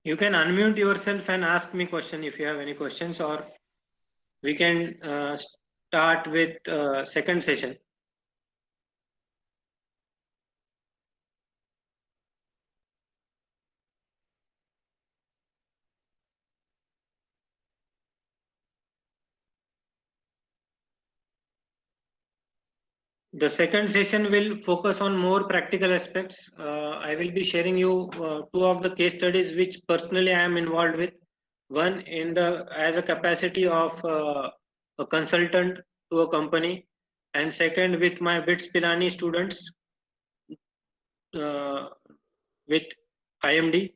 You can unmute yourself and ask me question if you have any questions, or we can start with second session. The second session will focus on more practical aspects. I will be sharing you two of the case studies which personally I am involved with. One in the as a capacity of a consultant to a company, and second with my BITS Pilani students with IMD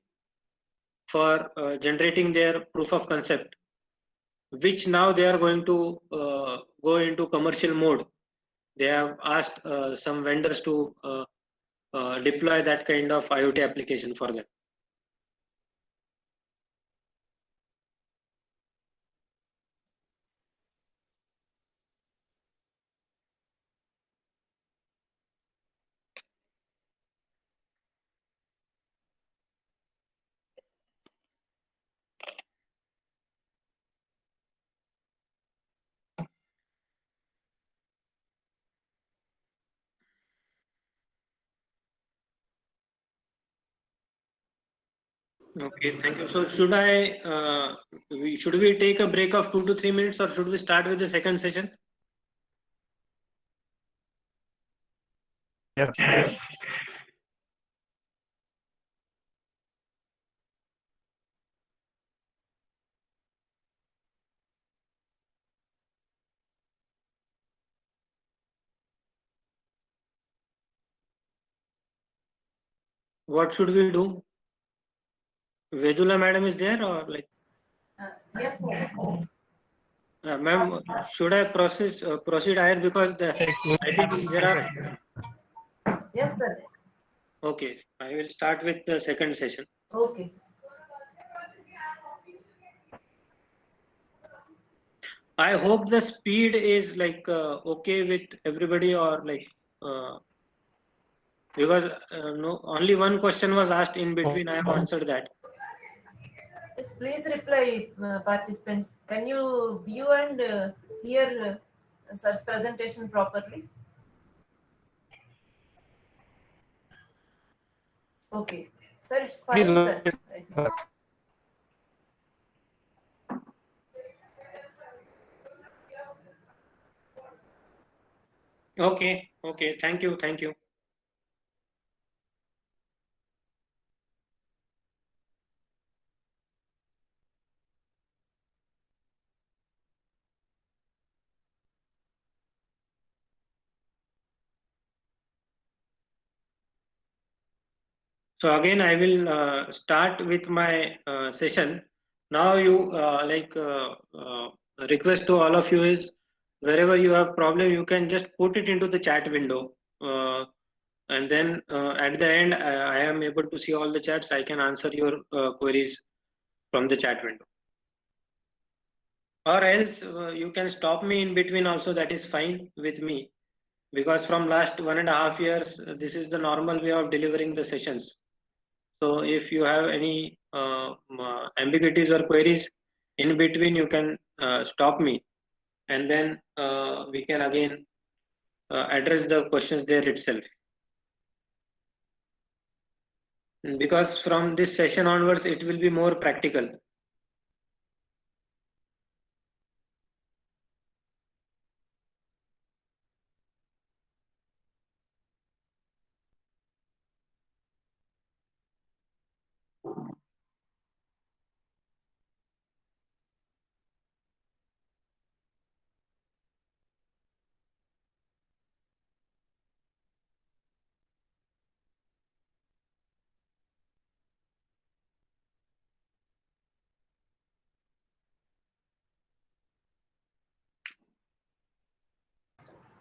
for generating their proof of concept, which now they are going to go into commercial mode. They have asked some vendors to deploy that kind of IoT application for them. Okay, thank you. So should we take a break of 2 to 3 minutes, or should we start with the second session? Yes. What should we do? Vedula madam is there, or like? Yes, sir. Ma'am, should I proceed ahead, because I think there are. Yes, sir. Okay, I will start with the second session. Okay. I hope the speed is like okay with everybody, or like because no, only one question was asked in between. I have answered that. Yes, please reply, participants. Can you view and hear sir's presentation properly? Okay. Sir, it's fine, Please, sir. Okay, okay. Thank you, thank you. So again, I will start with my session. Now you request to all of you is, wherever you have problem, you can just put it into the chat window. And then at the end, I am able to see all the chats. I can answer your queries from the chat window. Or else you can stop me in between also, that is fine with me. Because from last 1.5 years, this is the normal way of delivering the sessions. So if you have any ambiguities or queries in between, you can stop me, and then we can again address the questions there itself. Because from this session onwards, it will be more practical.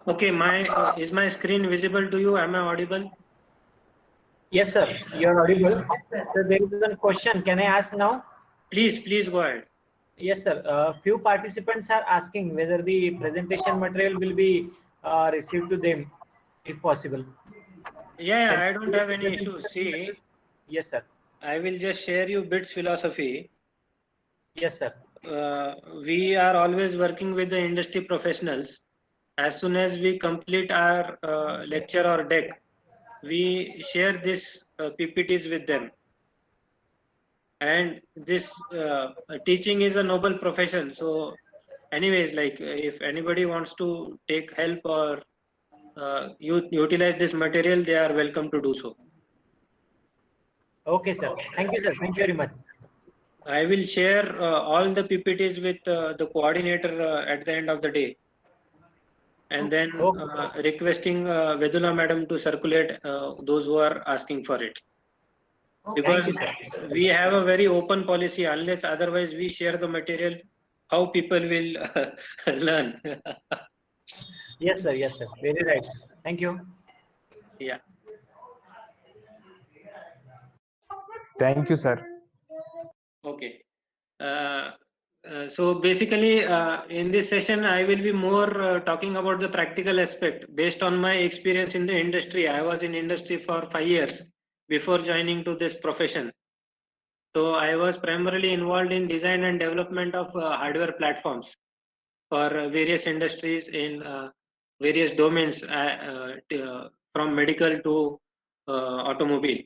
Okay, is my screen visible to you? Am I audible? Yes, sir. You are audible. Yes, sir. So there is a question. Can I ask now? Please go ahead. Yes, sir. Few participants are asking whether the presentation material will be received to them, if possible. Yeah, I don't have any issues. See, Yes, sir. I will just share you BITS philosophy. Yes, sir. We are always working with the industry professionals. As soon as we complete our lecture or deck, we share this PPTs with them. And this teaching is a noble profession. So anyways, like if anybody wants to take help or utilize this material, they are welcome to do so. Okay, sir. Thank you, sir. Thank you very much. I will share all the PPTs with the coordinator at the end of the day. And then Okay. requesting Vedula madam to circulate those who are asking for it. Okay. Because Thank you, sir. we have a very open policy, unless otherwise we share the material, how people will learn. Yes, sir. Yes, sir. Very right, sir. Thank you. Yeah. Thank you, sir. Okay. So basically, in this session, I will be more talking about the practical aspect based on my experience in the industry. I was in industry for 5 years before joining to this profession. So I was primarily involved in design and development of hardware platforms for various industries in various domains, from medical to automobile.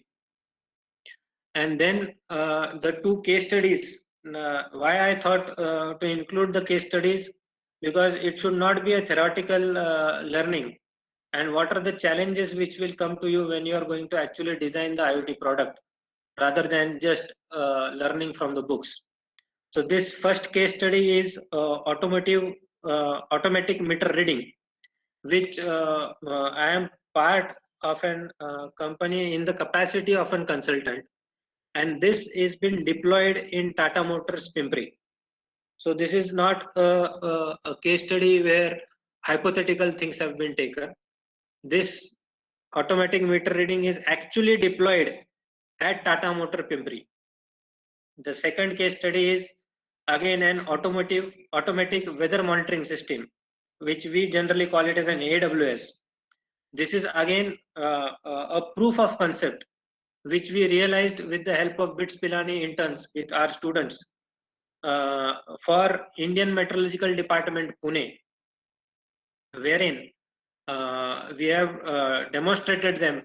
And then the two case studies. Why I thought to include the case studies, because it should not be a theoretical learning. And what are the challenges which will come to you when you are going to actually design the IoT product, rather than just learning from the books. So this first case study is automatic meter reading, which I am part of an company in the capacity of a consultant, and this is been deployed in Tata Motors Pimpri. So this is not a case study where hypothetical things have been taken. This automatic meter reading is actually deployed at Tata Motor Pimpri. The second case study is again an automatic weather monitoring system, which we generally call it as an AWS. This is again a proof of concept, which we realized with the help of BITS Pilani interns with our students for Indian Meteorological Department, Pune, wherein we have demonstrated them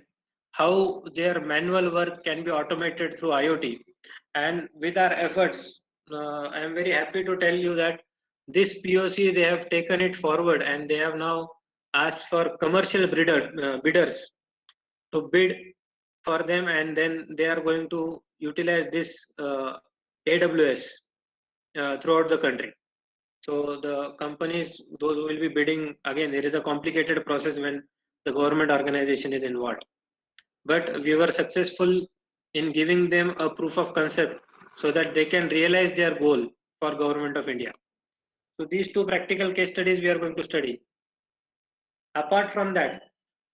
how their manual work can be automated through IoT. And with our efforts, I am very happy to tell you that this POC, they have taken it forward, and they have now asked for commercial bidders to bid for them, and then they are going to utilize this AWS throughout the country. So the companies, those who will be bidding, again, there is a complicated process when the government organization is involved. But we were successful in giving them a proof of concept so that they can realize their goal for Government of India. So these two practical case studies we are going to study. Apart from that,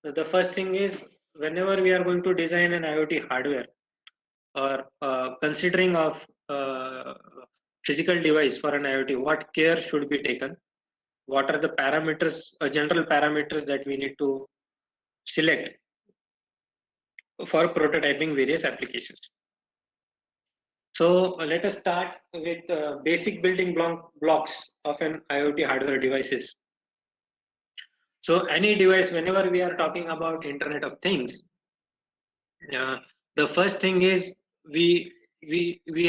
the first thing is, whenever we are going to design an IoT hardware or considering of physical device for an IoT, what care should be taken? What are the parameters, general parameters that we need to select for prototyping various applications? So let us start with basic building blocks of an IoT hardware devices. So any device, whenever we are talking about Internet of Things, the first thing is we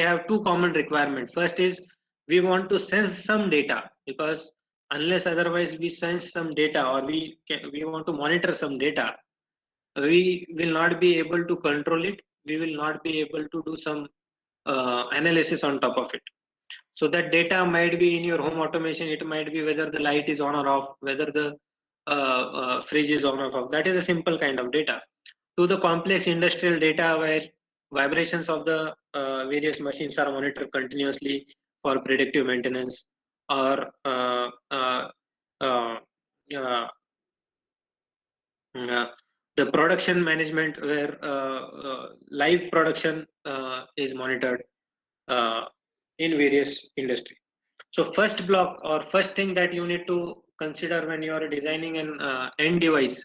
have two common requirements. First is we want to sense some data, because unless otherwise we sense some data, or we want to monitor some data, we will not be able to control it. We will not be able to do some analysis on top of it. So that data might be in your home automation. It might be whether the light is on or off, whether the fridge is on or off. That is a simple kind of data. To the complex industrial data, where vibrations of the various machines are monitored continuously for predictive maintenance, or the production management, where live production is monitored in various industry. So first block, or first thing that you need to consider when you are designing an end device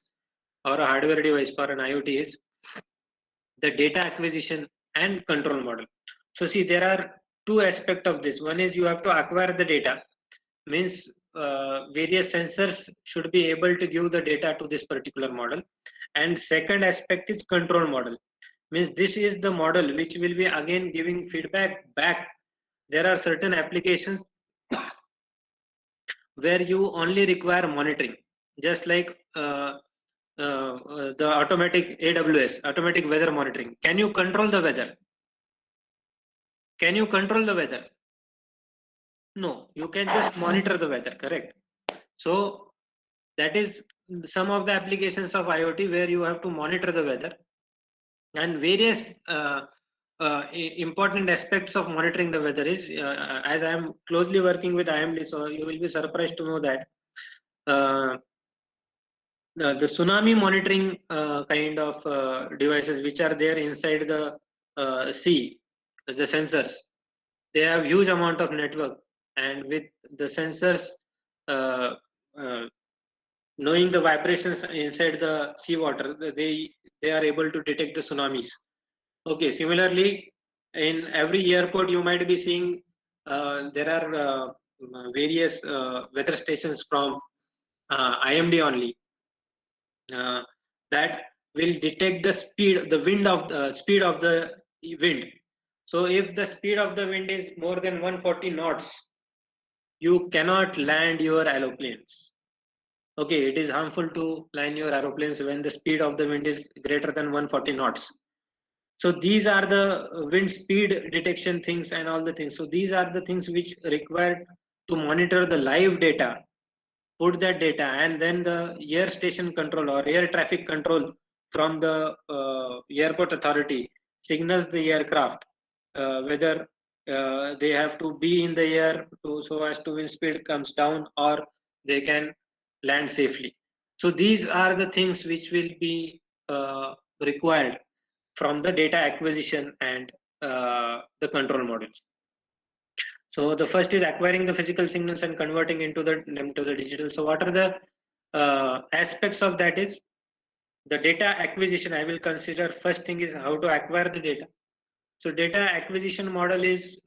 or a hardware device for an IoT, is the data acquisition and control model. So see, there are two aspects of this. One is you have to acquire the data, means various sensors should be able to give the data to this particular model. And second aspect is control model, means this is the model which will be again giving feedback back. There are certain applications where you only require monitoring, just like the automatic AWS, automatic weather monitoring. Can you control the weather? Can you control the weather? No, you can just monitor the weather, correct? So that is some of the applications of IoT where you have to monitor the weather, and various important aspects of monitoring the weather is, as I am closely working with IMD, so you will be surprised to know that the tsunami monitoring kind of devices which are there inside the sea, the sensors, they have huge amount of network, and with the sensors knowing the vibrations inside the seawater, they are able to detect the tsunamis. Okay, similarly, in every airport you might be seeing there are various weather stations from IMD only that will detect the speed, the wind of the speed of the wind. So if the speed of the wind is more than 140 knots, you cannot land your aeroplanes. Okay, it is harmful to land your aeroplanes when the speed of the wind is greater than 140 knots. So these are the wind speed detection things and all the things. So these are the things which required to monitor the live data, put that data, and then the air station control or air traffic control from the airport authority signals the aircraft whether they have to be in the air to, so as to wind speed comes down, or they can land safely. So these are the things which will be required from the data acquisition and the control models. So the first is acquiring the physical signals and converting into the digital. So what are the aspects of that is the data acquisition. I will consider first thing is how to acquire the data. So data acquisition model is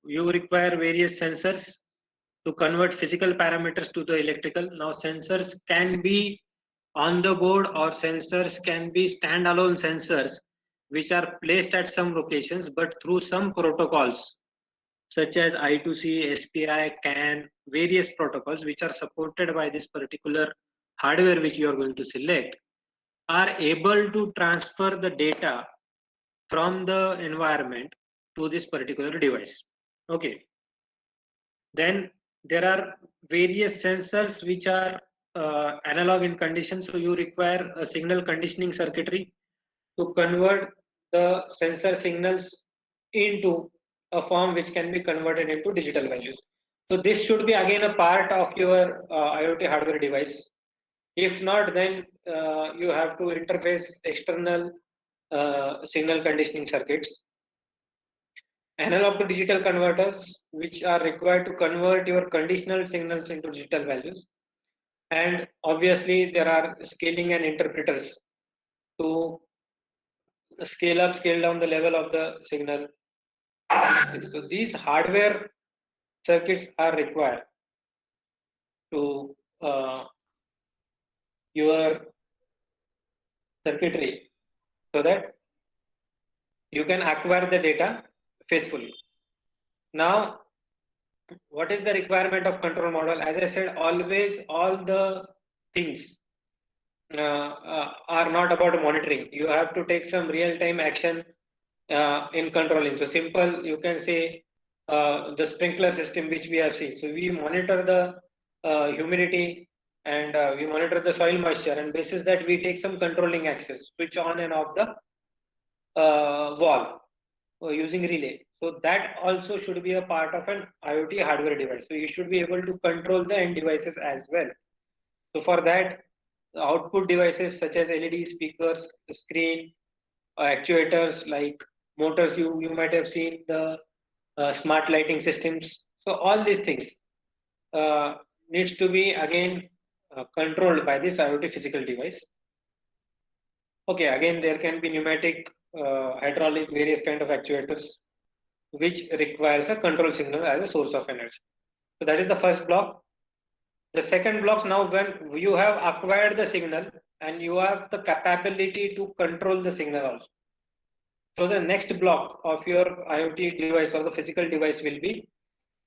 you require various sensors to convert physical parameters to the electrical. Now sensors can be on the board, or sensors can be standalone sensors which are placed at some locations, but through some protocols such as I2C, SPI, CAN, various protocols which are supported by this particular hardware which you are going to select, are able to transfer the data from the environment to this particular device. Okay. Then there are various sensors which are analog in condition. So you require a signal conditioning circuitry to convert the sensor signals into a form which can be converted into digital values. So this should be again a part of your IoT hardware device. If not, then you have to interface external signal conditioning circuits. Analog to digital converters, which are required to convert your conditional signals into digital values. And obviously there are scaling and interpreters to scale up, scale down the level of the signal. So these hardware circuits are required to your circuitry so that you can acquire the data faithfully. Now, what is the requirement of control model? As I said, always all the things are not about monitoring. You have to take some real-time action in controlling. So simple, you can say the sprinkler system which we have seen. So we monitor the humidity and we monitor the soil moisture, and basis that we take some controlling actions, switch on and off the valve using relay. So that also should be a part of an IoT hardware device. So you should be able to control the end devices as well. So for that, output devices such as LED speakers, screen, actuators like motors, you might have seen the smart lighting systems. So all these things needs to be again controlled by this IoT physical device. Okay, again, there can be pneumatic, hydraulic, various kind of actuators, which requires a control signal as a source of energy. So that is the first block. The second block, now when you have acquired the signal and you have the capability to control the signal also. So the next block of your IoT device or the physical device will be,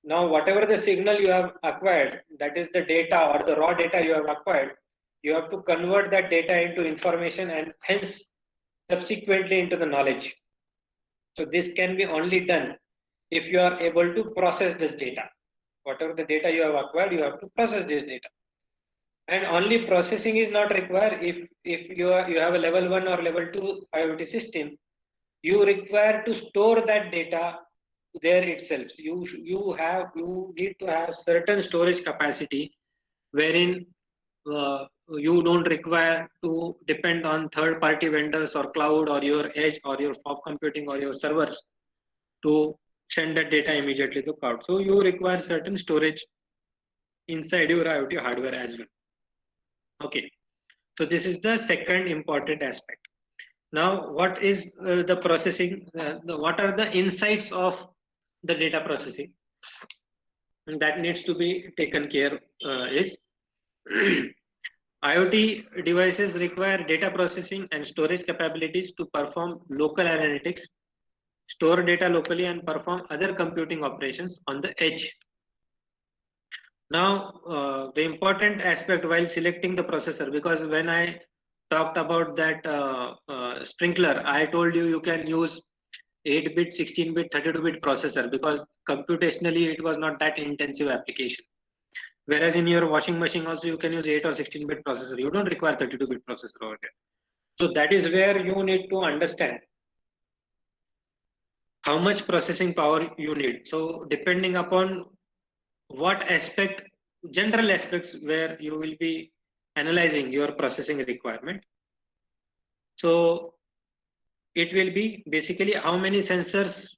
now whatever the signal you have acquired, that is the data or the raw data you have acquired, you have to convert that data into information and hence subsequently into the knowledge. So this can be only done if you are able to process this data. Whatever the data you have acquired, you have to process this data. And only processing is not required if you have a level 1 or level 2 IoT system, you require to store that data there itself. You need to have certain storage capacity wherein you don't require to depend on third party vendors or cloud or your edge or your fog computing or your servers to send that data immediately to cloud. So you require certain storage inside your IoT hardware as well. Okay, so this is the second important aspect. Now, what is the processing? What are the insights of the data processing? And that needs to be taken care is IoT devices require data processing and storage capabilities to perform local analytics, store data locally, and perform other computing operations on the edge. Now, the important aspect while selecting the processor, because when I talked about that sprinkler, I told you can use 8-bit, 16-bit, 32-bit processor because computationally it was not that intensive application. Whereas in your washing machine also you can use 8 or 16-bit processor. You don't require 32-bit processor over there. So that is where you need to understand how much processing power you need. So depending upon what aspect, general aspects where you will be analyzing your processing requirement. So it will be basically how many sensors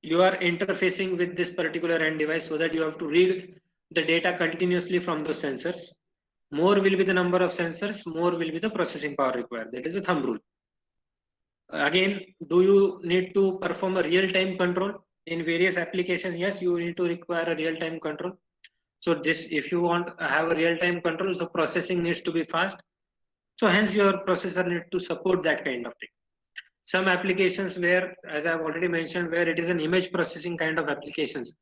you are interfacing with this particular end device so that you have to read the data continuously from those sensors. More will be the number of sensors, more will be the processing power required. That is a thumb rule. Again, do you need to perform a real-time control in various applications? Yes, you need to require a real-time control. So this, if you want to have a real-time control, so processing needs to be fast. So hence your processor needs to support that kind of thing. Some applications where, as I've already mentioned, where it is an image processing kind of applications,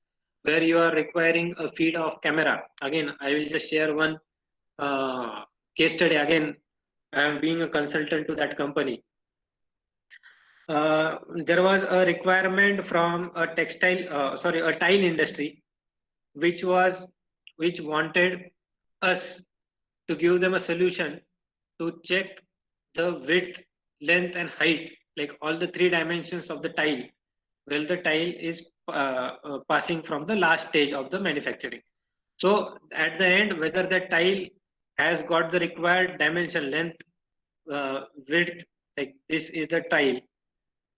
where you are requiring a feed of camera. Again, I will just share one case study. Again, I am being a consultant to that company. There was a requirement from a a tile industry, which wanted us to give them a solution to check the width, length, and height, like all the 3 dimensions of the tile, while the tile is passing from the last stage of the manufacturing. So at the end, whether the tile has got the required dimension, length, width, like this is the tile.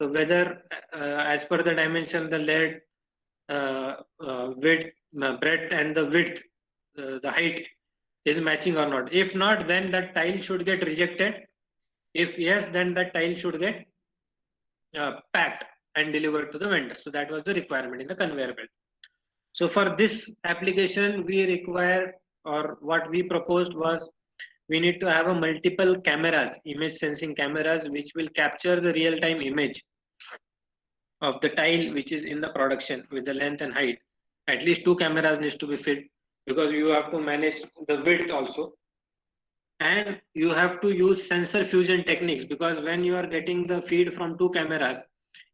So whether as per the dimension, the lead, width, breadth, and the width, the height is matching or not. If not, then that tile should get rejected. If yes, then that tile should get packed and delivered to the vendor. So that was the requirement in the conveyor belt. So for this application, we require, or what we proposed was, we need to have a multiple cameras, image sensing cameras, which will capture the real-time image of the tile which is in the production with the length and height. At least 2 cameras needs to be fit because you have to manage the width also. And you have to use sensor fusion techniques because when you are getting the feed from 2 cameras,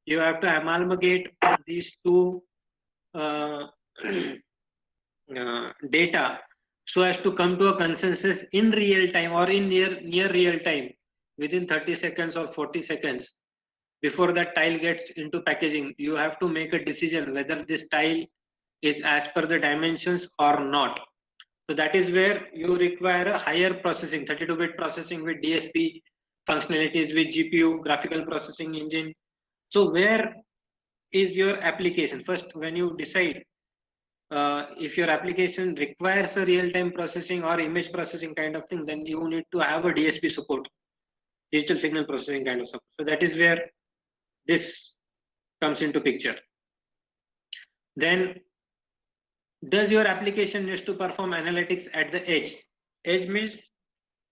you have to amalgamate these 2 data so as to come to a consensus in real time or in near real time within 30 seconds or 40 seconds. Before that tile gets into packaging, you have to make a decision whether this tile is as per the dimensions or not. So that is where you require a higher processing, 32-bit processing with DSP functionalities with GPU, graphical processing engine. So where is your application? First, when you decide if your application requires a real-time processing or image processing kind of thing, then you need to have a DSP support. digital signal processing kind of support. So that is where this comes into picture. Then, does your application needs to perform analytics at the edge? Edge means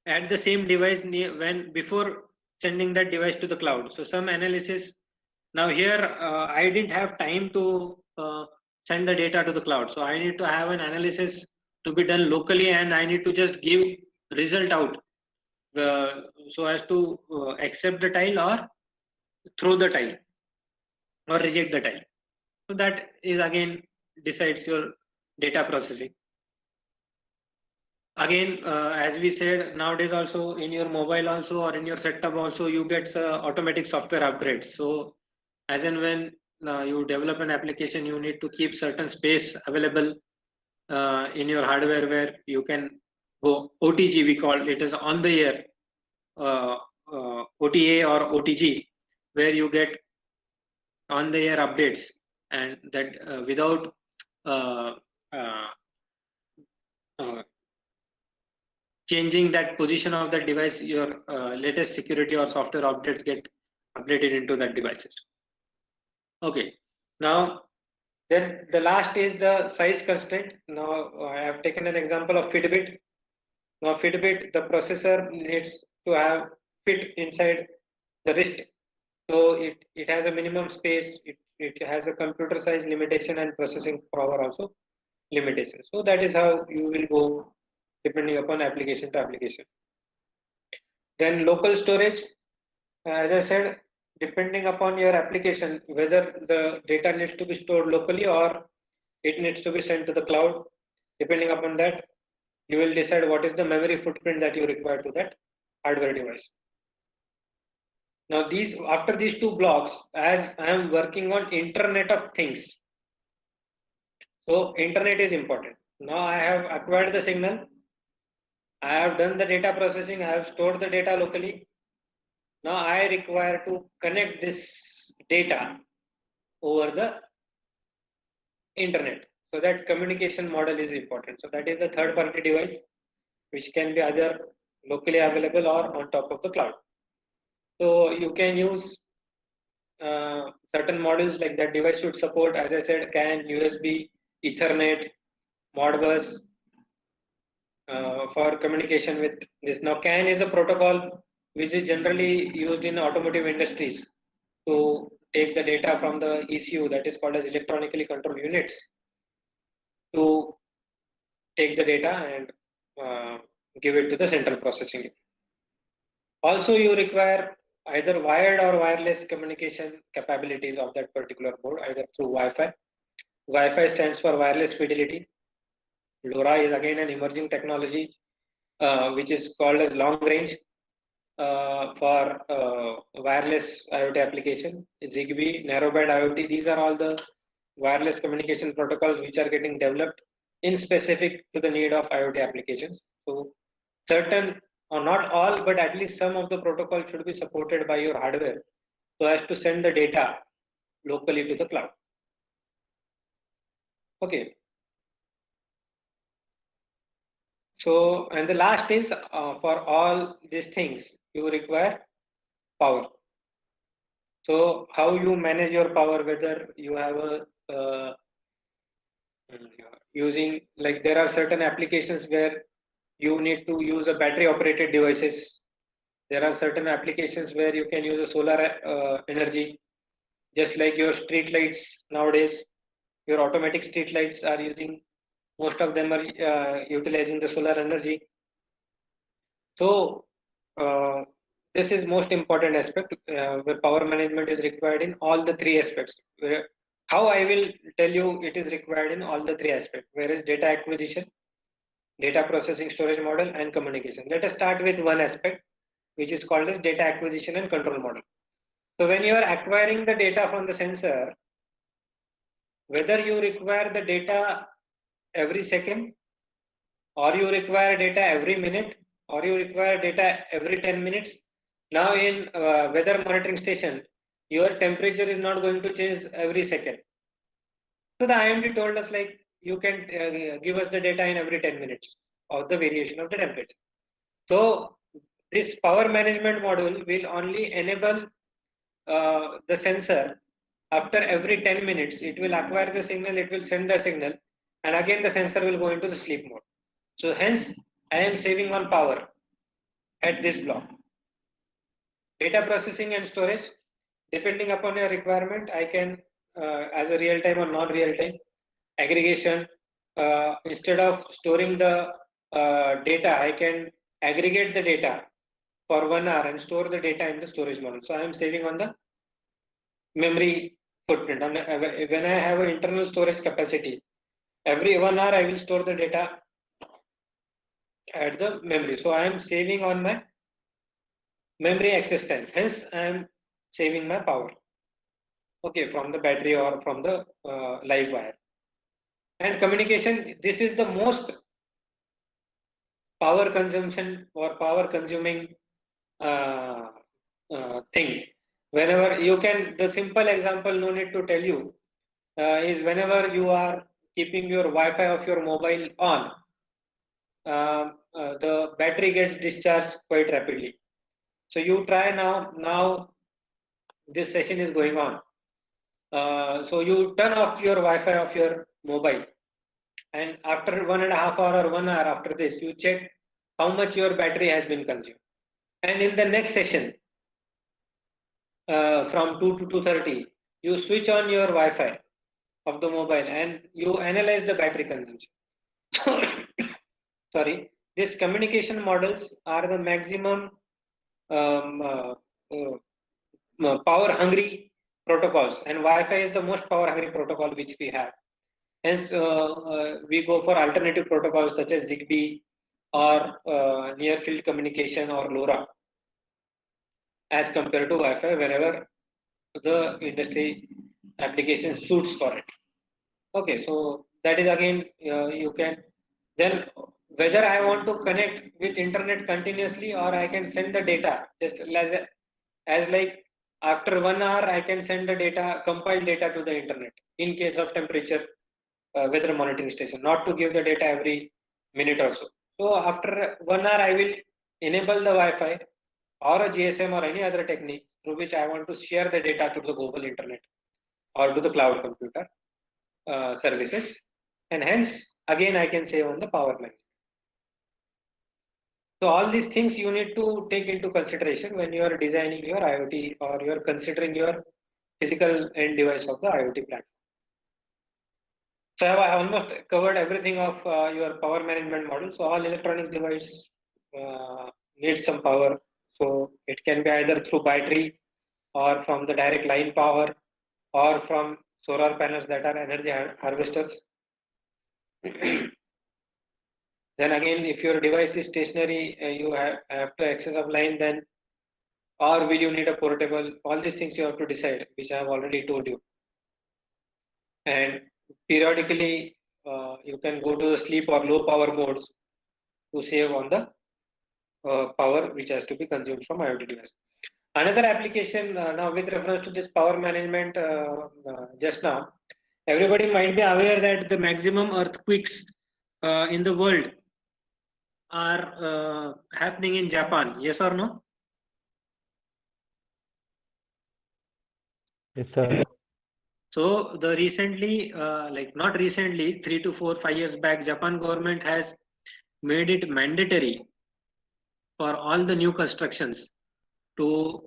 at the same device when before sending that device to the cloud. So some analysis. Now here I didn't have time to send the data to the cloud. So I need to have an analysis to be done locally, and I need to just give result out so as to accept the tile or throw the tile or reject the tile. So that is again decides your data processing. Again, as we said, nowadays also in your mobile also or in your setup also you get automatic software upgrades. So as and when you develop an application, you need to keep certain space available in your hardware where you can go OTG, we call it as on the air OTA or OTG, where you get on the air updates, and that without changing that position of the device, your latest security or software updates get updated into that devices. Okay, now then the last is the size constraint. Now I have taken an example of Fitbit. Now Fitbit, the processor needs to have fit inside the wrist. So it has a minimum space, it has a computer size limitation and processing power also limitation. So that is how you will go depending upon application to application. Then local storage, as I said, depending upon your application, whether the data needs to be stored locally or it needs to be sent to the cloud. Depending upon that, you will decide what is the memory footprint that you require to that hardware device. Now after these two blocks, as I am working on Internet of Things, so internet is important. Now I have acquired the signal, I have done the data processing, I have stored the data locally. Now I require to connect this data over the internet. So that communication model is important. So that is the third party device, which can be either locally available or on top of the cloud. So you can use certain modules like that device should support, as I said, CAN, USB, Ethernet, Modbus for communication with this. Now CAN is a protocol which is generally used in automotive industries to take the data from the ECU, that is called as electronically controlled units, to take the data and give it to the central processing unit. Also, you require either wired or wireless communication capabilities of that particular board, either through Wi-Fi. Wi-Fi stands for wireless fidelity. LoRa is again an emerging technology which is called as long range for wireless IoT application. ZigBee, narrowband IoT, these are all the wireless communication protocols which are getting developed in specific to the need of IoT applications. So certain or not all, but at least some of the protocols should be supported by your hardware so as to send the data locally to the cloud. Okay. So, and the last is for all these things, you require power. So how you manage your power, whether you have a using, like there are certain applications where you need to use a battery operated devices. There are certain applications where you can use a solar energy, just like your street lights nowadays. Your automatic street lights are using, most of them are utilizing the solar energy. So this is most important aspect where power management is required in all the three aspects. How I will tell you it is required in all the three aspects, whereas data acquisition, data processing, storage model, and communication. Let us start with one aspect, which is called as data acquisition and control model. So when you are acquiring the data from the sensor, whether you require the data every second, or you require data every minute, or you require data every 10 minutes. Now in weather monitoring station, your temperature is not going to change every second. So the IMD told us, like, you can give us the data in every 10 minutes of the variation of the temperature. So this power management module will only enable the sensor after every 10 minutes. It will acquire the signal, it will send the signal, and again the sensor will go into the sleep mode. So hence I am saving on power at this block. Data processing and storage, depending upon your requirement, I can as a real time or non-real time. Aggregation, instead of storing the data, I can aggregate the data for 1 hour and store the data in the storage model. So I am saving on the memory footprint. And when I have an internal storage capacity, every 1 hour I will store the data at the memory. So I am saving on my memory access time. Hence, I am saving my power. Okay, from the battery or from the live wire. And communication, this is the most power consumption or power consuming thing. Whenever you can, the simple example, no need to tell you, is whenever you are keeping your Wi-Fi of your mobile on, the battery gets discharged quite rapidly. So you try now this session is going on. So you turn off your Wi-Fi of your mobile, and after 1.5 hours or 1 hour after this, you check how much your battery has been consumed. And in the next session, from 2 to 2:30, you switch on your Wi-Fi of the mobile and you analyze the battery consumption. Sorry, these communication models are the maximum power hungry protocols, and Wi-Fi is the most power hungry protocol which we have. Hence, we go for alternative protocols such as ZigBee or near field communication or LoRa as compared to Wi-Fi whenever the industry application suits for it. Okay, so that is again you can then whether I want to connect with internet continuously or I can send the data just as like after 1 hour I can send the data, compiled data to the internet in case of temperature weather monitoring station, not to give the data every minute or so. So after 1 hour I will enable the Wi-Fi or a GSM or any other technique through which I want to share the data to the global internet or to the cloud computer services, and hence again I can save on the power management. So all these things you need to take into consideration when you are designing your IoT or you are considering your physical end device of the IoT platform. So I have almost covered everything of your power management model. So all electronics device needs some power. So it can be either through battery or from the direct line power or from solar panels that are energy harvesters. Then again, if your device is stationary, you have to access of line then, or will you need a portable? All these things you have to decide, which I have already told you. And periodically, you can go to the sleep or low power modes to save on the power which has to be consumed from IoT device. Another application now with reference to this power management just now, everybody might be aware that the maximum earthquakes in the world are happening in Japan. Yes or no? Yes, sir. So the recently, like not recently, 3 to 4, 5 years back, Japan government has made it mandatory for all the new constructions to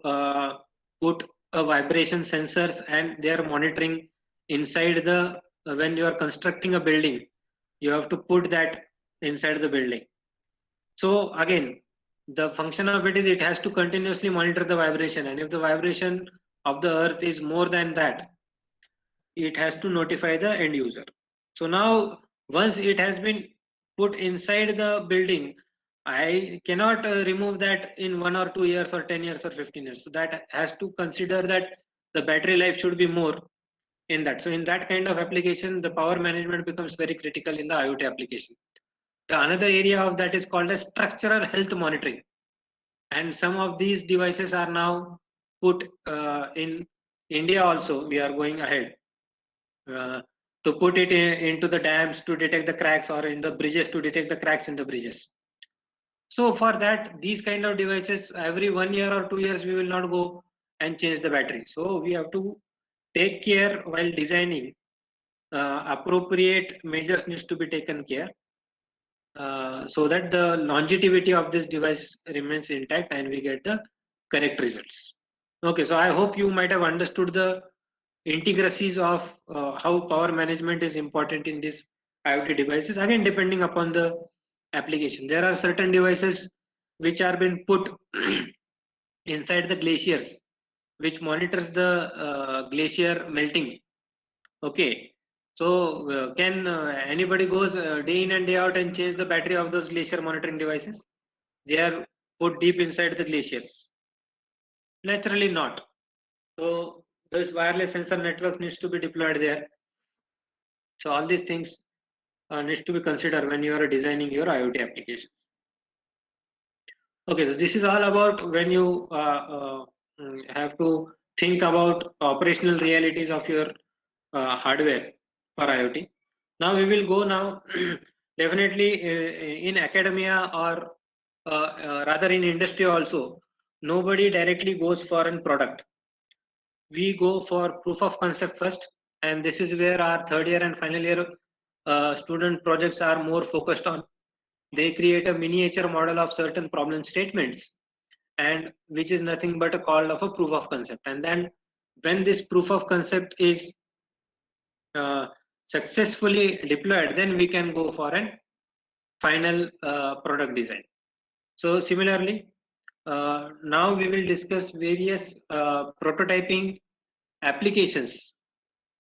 put a vibration sensors and they are monitoring inside the when you are constructing a building, you have to put that inside the building. So again, the function of it is it has to continuously monitor the vibration, and if the vibration of the earth is more than that, it has to notify the end user. So now once it has been put inside the building, I cannot remove that in 1 or 2 years or 10 years or 15 years. So that has to consider that the battery life should be more in that. So in that kind of application, the power management becomes very critical in the IoT application. The another area of that is called as structural health monitoring. And some of these devices are now put in India also. We are going ahead to put it into the dams to detect the cracks or in the bridges to detect the cracks in the bridges. So for that, these kind of devices, every 1 year or 2 years, we will not go and change the battery. So we have to take care while designing. Appropriate measures needs to be taken care so that the longevity of this device remains intact and we get the correct results. Okay, so I hope you might have understood the intricacies of how power management is important in these IoT devices. Again, depending upon the application, there are certain devices which are being put inside the glaciers, which monitors the glacier melting. Okay, so can anybody goes day in and day out and change the battery of those glacier monitoring devices? They are put deep inside the glaciers. Naturally not. So those wireless sensor networks needs to be deployed there. So all these things needs to be considered when you are designing your IoT applications. Okay, so this is all about when you have to think about operational realities of your hardware for IoT. Now we will go now definitely in academia or rather in industry also, nobody directly goes for a product. We go for proof of concept first, and this is where our third year and final year student projects are more focused on. They create a miniature model of certain problem statements, and which is nothing but a call of a proof of concept. And then when this proof of concept is successfully deployed, then we can go for a final product design. So similarly, now we will discuss various prototyping applications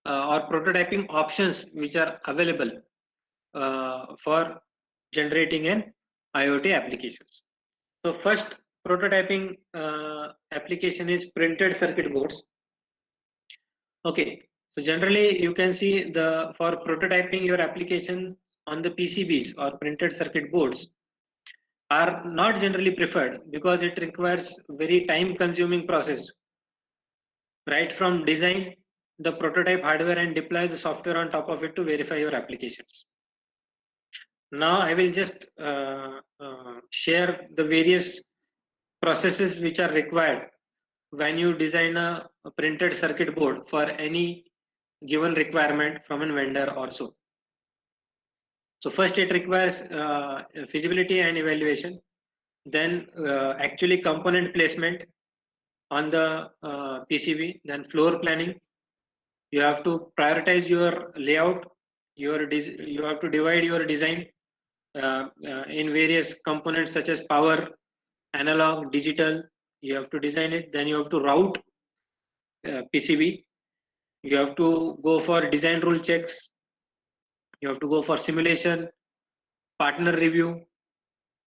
or prototyping options which are available for generating an IoT applications. So first prototyping application is printed circuit boards. Okay, so generally you can see the for prototyping your application on the PCBs or printed circuit boards are not generally preferred because it requires very time consuming process right from design the prototype hardware and deploy the software on top of it to verify your applications. Now I will just share the various processes which are required when you design a printed circuit board for any given requirement from a vendor or so. So first it requires feasibility and evaluation, then actually component placement on the PCB, then floor planning. You have to prioritize your layout, you have to divide your design in various components such as power, analog, digital. You have to design it, then you have to route PCB. You have to go for design rule checks. You have to go for simulation, partner review,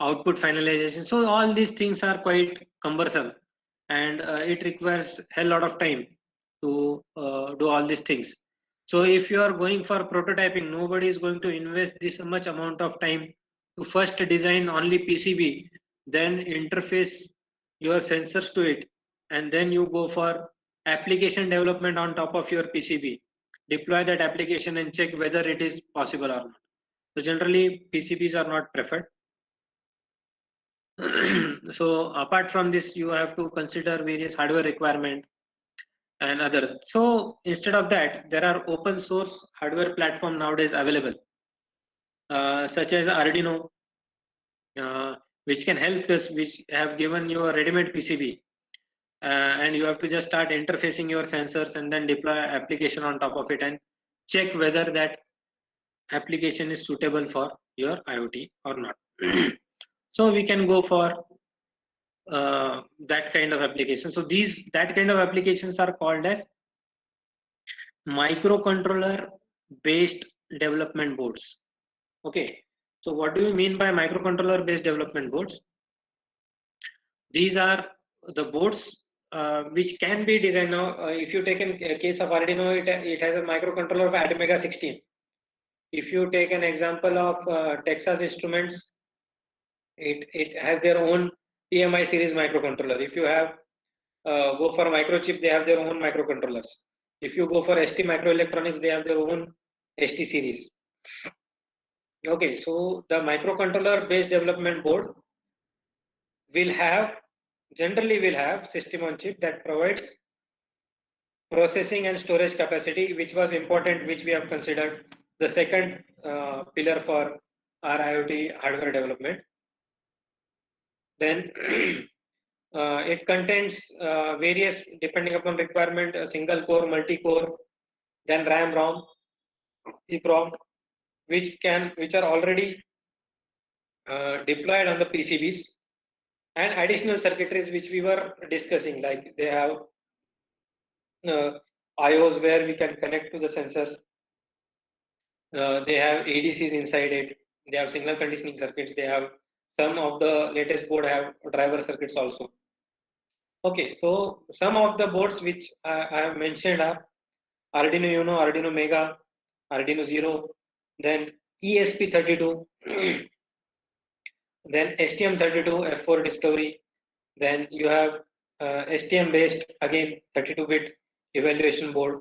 output finalization. So all these things are quite cumbersome, and it requires a hell lot of time to do all these things. So if you are going for prototyping, nobody is going to invest this much amount of time to first design only PCB, then interface your sensors to it, and then you go for application development on top of your PCB, deploy that application and check whether it is possible or not. So generally PCBs are not preferred. So apart from this, you have to consider various hardware requirement and others. So instead of that, there are open source hardware platform nowadays available, such as Arduino, which can help us, which have given you a ready-made PCB, and you have to just start interfacing your sensors and then deploy application on top of it and check whether that application is suitable for your IoT or not. So we can go for that kind of application. So that kind of applications are called as microcontroller based development boards. Okay, so what do you mean by microcontroller based development boards? These are the boards which can be designed now. If you take a case of Arduino, it has a microcontroller of Atmega 16. If you take an example of Texas Instruments, it has their own TMI series microcontroller. If you have go for Microchip, they have their own microcontrollers. If you go for ST Microelectronics, they have their own ST series. Okay, so the microcontroller based development board generally will have system on chip that provides processing and storage capacity, which was important, which we have considered the second pillar for our IoT hardware development. Then it contains various, depending upon requirement, a single core, multi-core, then RAM, ROM, EEPROM, which are already deployed on the PCBs, and additional circuitries which we were discussing, like they have IOs where we can connect to the sensors. They have ADCs inside it. They have signal conditioning circuits. They have some of the latest board have driver circuits also. Okay, so some of the boards which I have mentioned are Arduino Uno, Arduino Mega, Arduino Zero, then ESP32, then STM32 F4 Discovery, then you have STM based, again 32-bit evaluation board,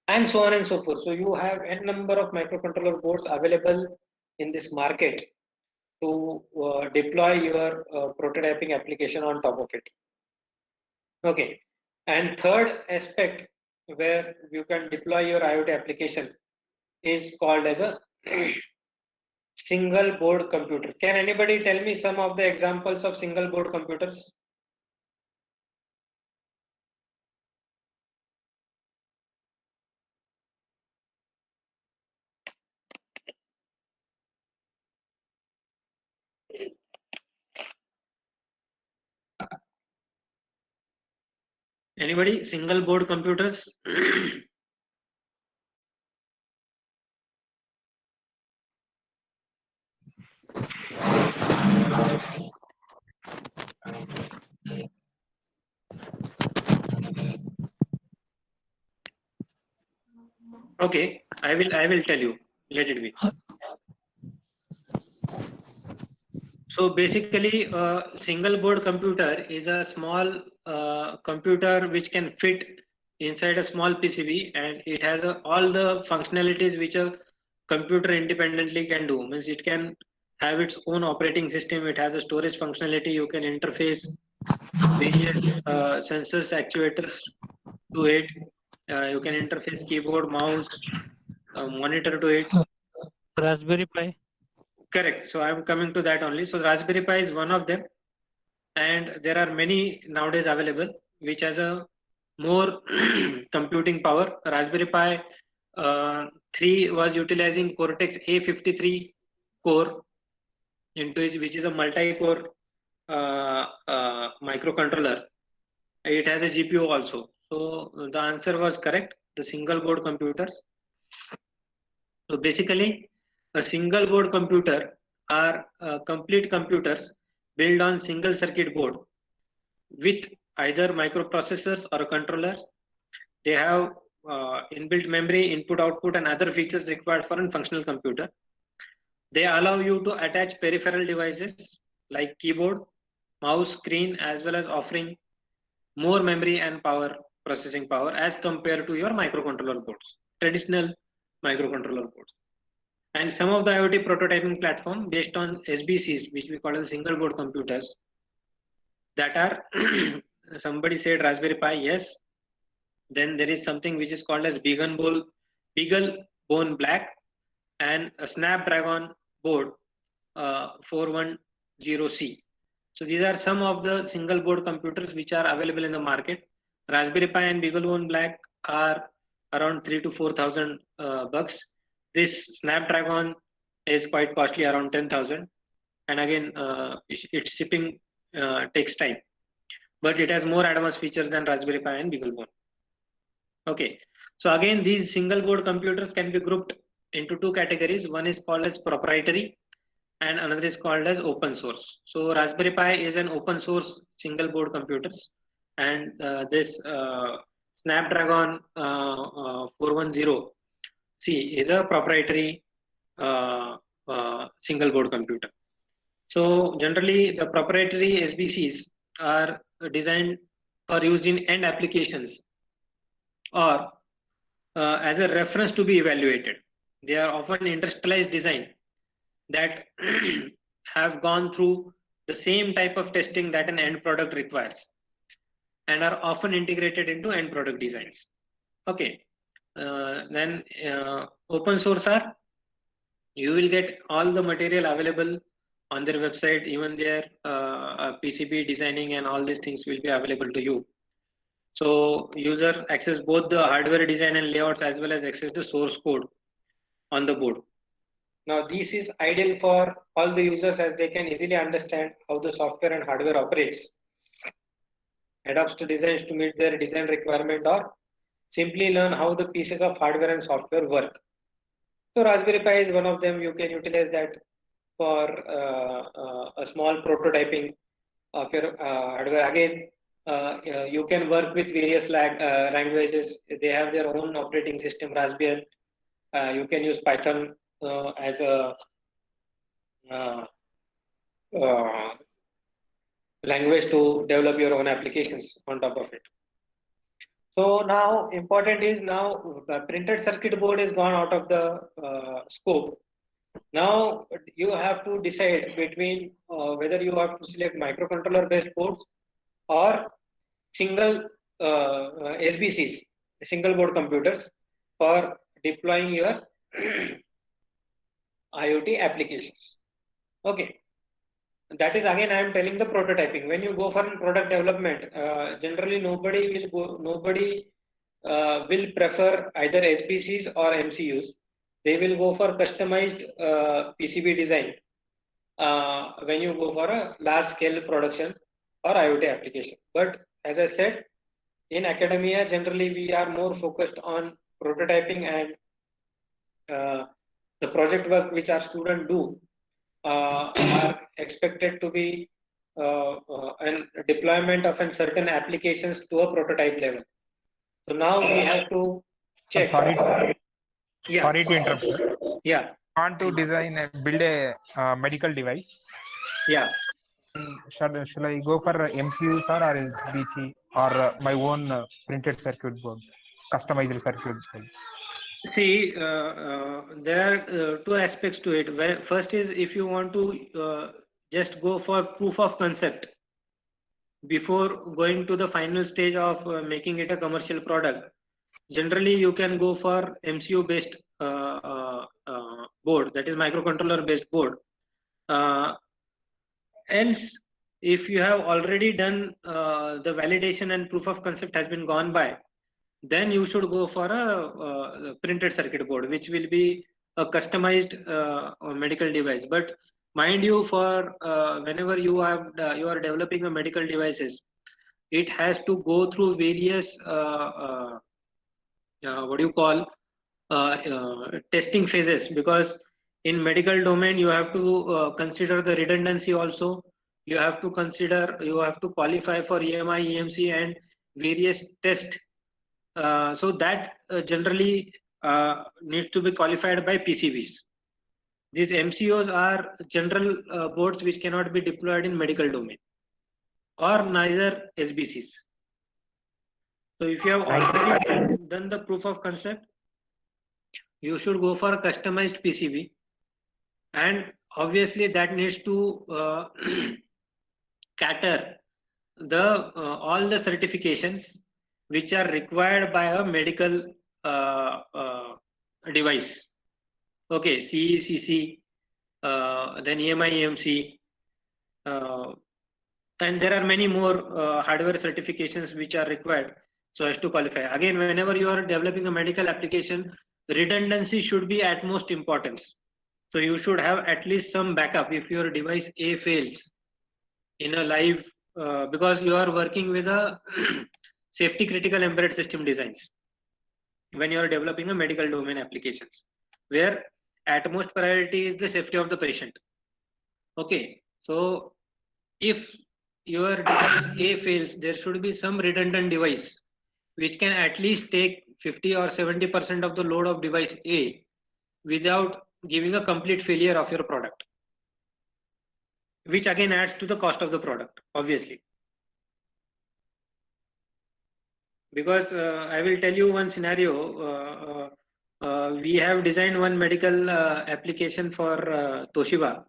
and so on and so forth. So you have a number of microcontroller boards available in this market to deploy your prototyping application on top of it. Okay, and third aspect where you can deploy your IoT application is called as a single board computer. Can anybody tell me some of the examples of single board computers? Anybody? Single board computers? Okay, I will tell you. Let it be. So basically, a single board computer is a small computer which can fit inside a small PCB, and it has all the functionalities which a computer independently can do. Means it can have its own operating system. It has a storage functionality. You can interface various sensors, actuators to it. You can interface keyboard, mouse, monitor to it. Raspberry Pi. Correct. So I'm coming to that only. So Raspberry Pi is one of them, and there are many nowadays available which has a more computing power. Raspberry Pi 3 was utilizing Cortex A53 core into it, which is a multi-core microcontroller. It has a GPU also. So the answer was correct. The single board computers. So basically, a single board computer are complete computers built on single circuit board with either microprocessors or controllers. They have inbuilt memory, input, output, and other features required for a functional computer. They allow you to attach peripheral devices like keyboard, mouse, screen, as well as offering more memory and processing power as compared to your microcontroller boards, traditional microcontroller boards. And some of the IoT prototyping platform based on SBCs, which we call as single board computers, that are somebody said Raspberry Pi, yes. Then there is something which is called as BeagleBone Black and a Snapdragon board 410C. So these are some of the single board computers which are available in the market. Raspberry Pi and BeagleBone Black are around 3,000 to 4,000 bucks. This Snapdragon is quite costly, around 10,000. And again, its shipping takes time, but it has more advanced features than Raspberry Pi and BeagleBone. Okay, so again, these single board computers can be grouped into two categories. One is called as proprietary and another is called as open source. So Raspberry Pi is an open source single board computers, and this Snapdragon 410C is a proprietary single board computer. So generally, the proprietary SBCs are designed for use in end applications or as a reference to be evaluated. They are often industrialized design that have gone through the same type of testing that an end product requires, and are often integrated into end product designs. Okay, then open source are, you will get all the material available on their website, even their PCB designing and all these things will be available to you. So user access both the hardware design and layouts as well as access the source code on the board. Now this is ideal for all the users as they can easily understand how the software and hardware operates, adapts to designs to meet their design requirement, or simply learn how the pieces of hardware and software work. So Raspberry Pi is one of them. You can utilize that for a small prototyping of your hardware. Again, you can work with various languages. They have their own operating system, Raspbian. You can use Python as a language to develop your own applications on top of it. So now important is now the printed circuit board is gone out of the scope. Now you have to decide between whether you have to select microcontroller based boards or single SBCs, single board computers, for deploying your IoT applications. Okay, that is again I am telling the prototyping. When you go for product development, generally nobody will prefer either SBCs or MCUs. They will go for customized PCB design when you go for a large scale production or IoT application. But as I said, in academia, generally we are more focused on prototyping, and the project work which our students do are expected to be a deployment of certain applications to a prototype level. So now we have to check. Sorry Yeah. to interrupt, sir. Yeah. Want to build a medical device? Yeah. Shall I go for MCUs or SBC or my own printed circuit board, customized circuit board? See, there are two aspects to it. First is if you want to just go for proof of concept before going to the final stage of making it a commercial product. Generally, you can go for MCU based board, that is microcontroller based board. Else, if you have already done the validation and proof of concept has been gone by, then you should go for a printed circuit board, which will be a customized medical device. But mind you, for whenever you are developing a medical devices, it has to go through various testing phases, because in medical domain you have to consider the redundancy also. You have to qualify for EMI, EMC and various tests. So that generally needs to be qualified by PCBs. These MCOs are general boards which cannot be deployed in medical domain, or neither SBCs. So if you have already done the proof of concept, you should go for a customized PCB, and obviously that needs to cater the all the certifications which are required by a medical device. Okay, CE/CC, then EMI, EMC, and there are many more hardware certifications which are required so as to qualify. Again, whenever you are developing a medical application, redundancy should be at most importance. So you should have at least some backup if your device A fails in a live, because you are working with a safety critical embedded system designs when you are developing a medical domain applications, where at most priority is the safety of the patient. Okay, so if your device A fails, there should be some redundant device which can at least take 50 or 70% of the load of device A without giving a complete failure of your product, which again adds to the cost of the product, obviously. Because I will tell you one scenario. We have designed one medical application for Toshiba.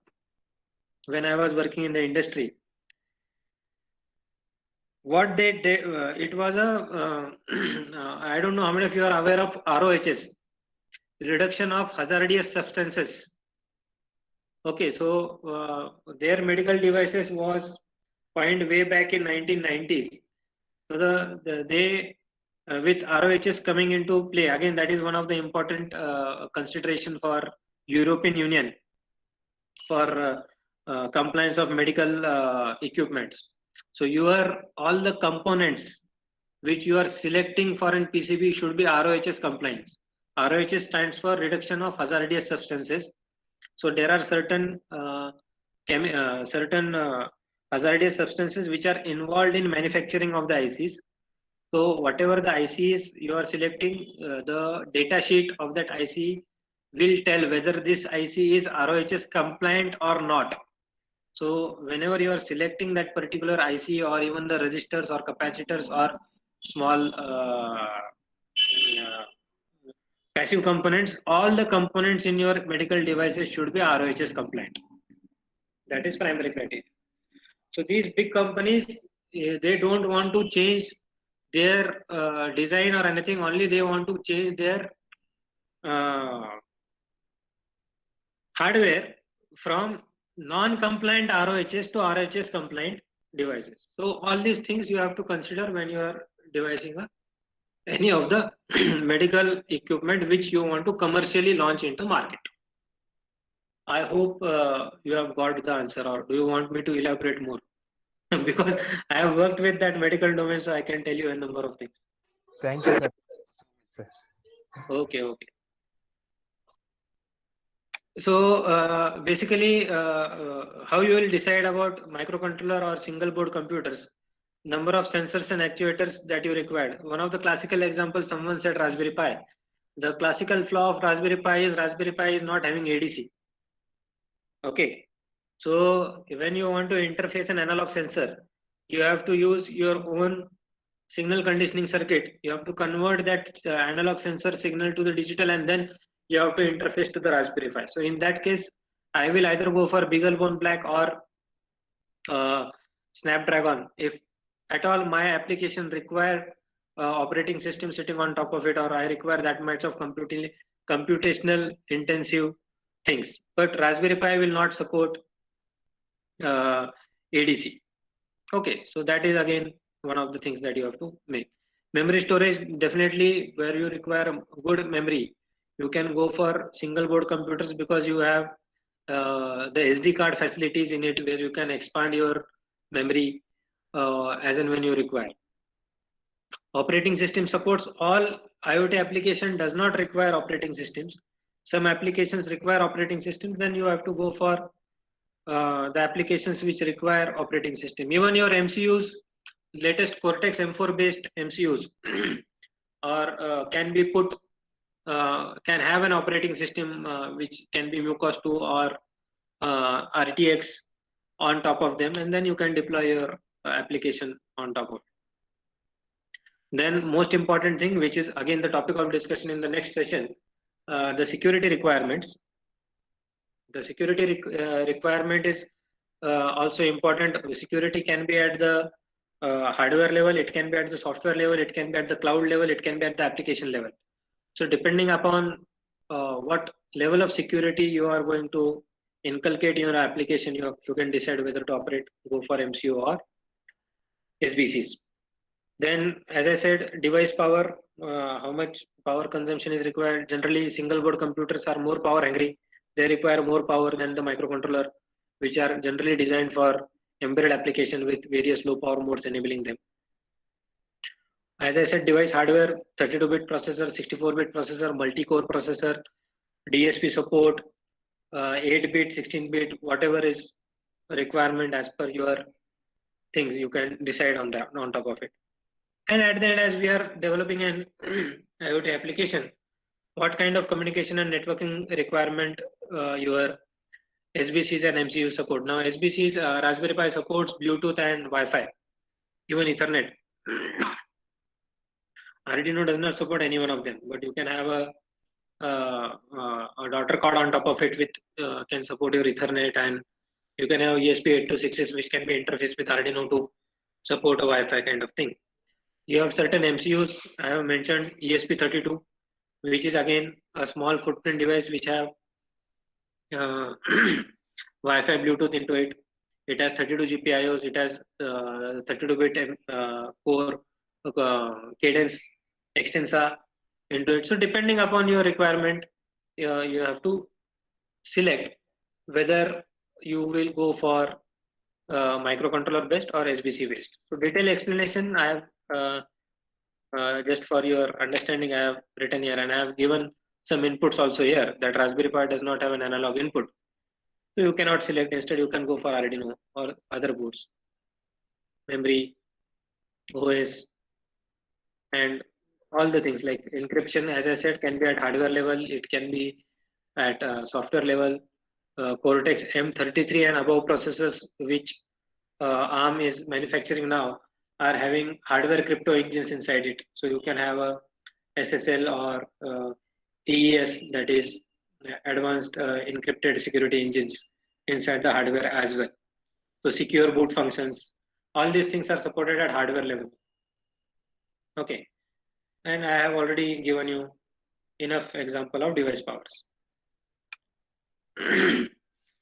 when I was working in the industry. What they did, it was a, I don't know how many of you are aware of ROHS, reduction of hazardous substances. Okay, so their medical devices was coined way back in 1990s. So they with ROHS coming into play, again, that is one of the important consideration for European Union for compliance of medical equipments. So all the components which you are selecting for an PCB should be ROHS compliance. ROHS stands for reduction of hazardous substances. So there are certain hazardous substances which are involved in manufacturing of the ICs. So whatever the ICs you are selecting, the data sheet of that IC will tell whether this IC is ROHS compliant or not. So whenever you are selecting that particular IC or even the resistors or capacitors or small passive components, all the components in your medical devices should be ROHS compliant. That is primary criteria. So these big companies, they don't want to change their design or anything, only they want to change their hardware from non-compliant ROHS to ROHS compliant devices. So all these things you have to consider when you are devising any of the medical equipment which you want to commercially launch into market. I hope you have got the answer, or do you want me to elaborate more? Because I have worked with that medical domain, so I can tell you a number of things. Thank you, sir. Okay. So basically, how you will decide about microcontroller or single board computers? Number of sensors and actuators that you required. One of the classical examples, someone said Raspberry Pi. The classical flaw of Raspberry Pi is not having ADC. Okay. So when you want to interface an analog sensor, you have to use your own signal conditioning circuit. You have to convert that analog sensor signal to the digital, and then you have to interface to the Raspberry Pi. So in that case, I will either go for BeagleBone Black or Snapdragon. If at all my application require operating system sitting on top of it, or I require that much of computational intensive things. But Raspberry Pi will not support ADC. Okay, so that is again one of the things that you have to make. Memory storage, definitely where you require good memory, you can go for single board computers because you have the SD card facilities in it where you can expand your memory as and when you require. Operating system supports all IoT application does not require operating systems. Some applications require operating systems, then you have to go for the applications which require operating system. Even your MCUs, latest Cortex M4 based MCUs or can be put, can have an operating system which can be MuCOS 2 or RTX on top of them, and then you can deploy your application on top of it. Then most important thing, which is again the topic of discussion in the next session, the security requirements. The security requirement is also important. Security can be at the hardware level, it can be at the software level, it can be at the cloud level, it can be at the application level. So depending upon what level of security you are going to inculcate in your application, you can decide whether to go for MCU or SBCs. Then, as I said, device power, how much power consumption is required. Generally, single board computers are more power hungry. They require more power than the microcontroller, which are generally designed for embedded application with various low power modes enabling them. As I said, device hardware, 32-bit processor, 64-bit processor, multi-core processor, DSP support, 8-bit, 16-bit, whatever is a requirement as per your things, you can decide on that on top of it. And at the end, as we are developing an IoT application, what kind of communication and networking requirement your SBCs and MCUs support. Now, SBCs, Raspberry Pi supports Bluetooth and Wi-Fi, even Ethernet. Arduino does not support any one of them, but you can have a daughter card on top of it with can support your Ethernet and You can have ESP8266 which can be interfaced with Arduino to support a Wi-Fi kind of thing. You have certain MCUs. I have mentioned ESP32, which is again a small footprint device which have Wi-Fi Bluetooth into it. It has 32 GPIOs. It has 32-bit core cadence extensa into it. So depending upon your requirement, you have to select whether you will go for microcontroller based or SBC based. So detailed explanation I have just for your understanding I have written here, and I have given some inputs also here that Raspberry Pi does not have an analog input. So you cannot select, instead you can go for Arduino or other boards, memory, OS, and all the things like encryption, as I said, can be at hardware level, it can be at software level. Cortex M33 and above processors which ARM is manufacturing now are having hardware crypto engines inside it. So you can have a SSL or AES, that is advanced encrypted security engines inside the hardware as well. So secure boot functions, all these things are supported at hardware level. Okay, and I have already given you enough example of device powers.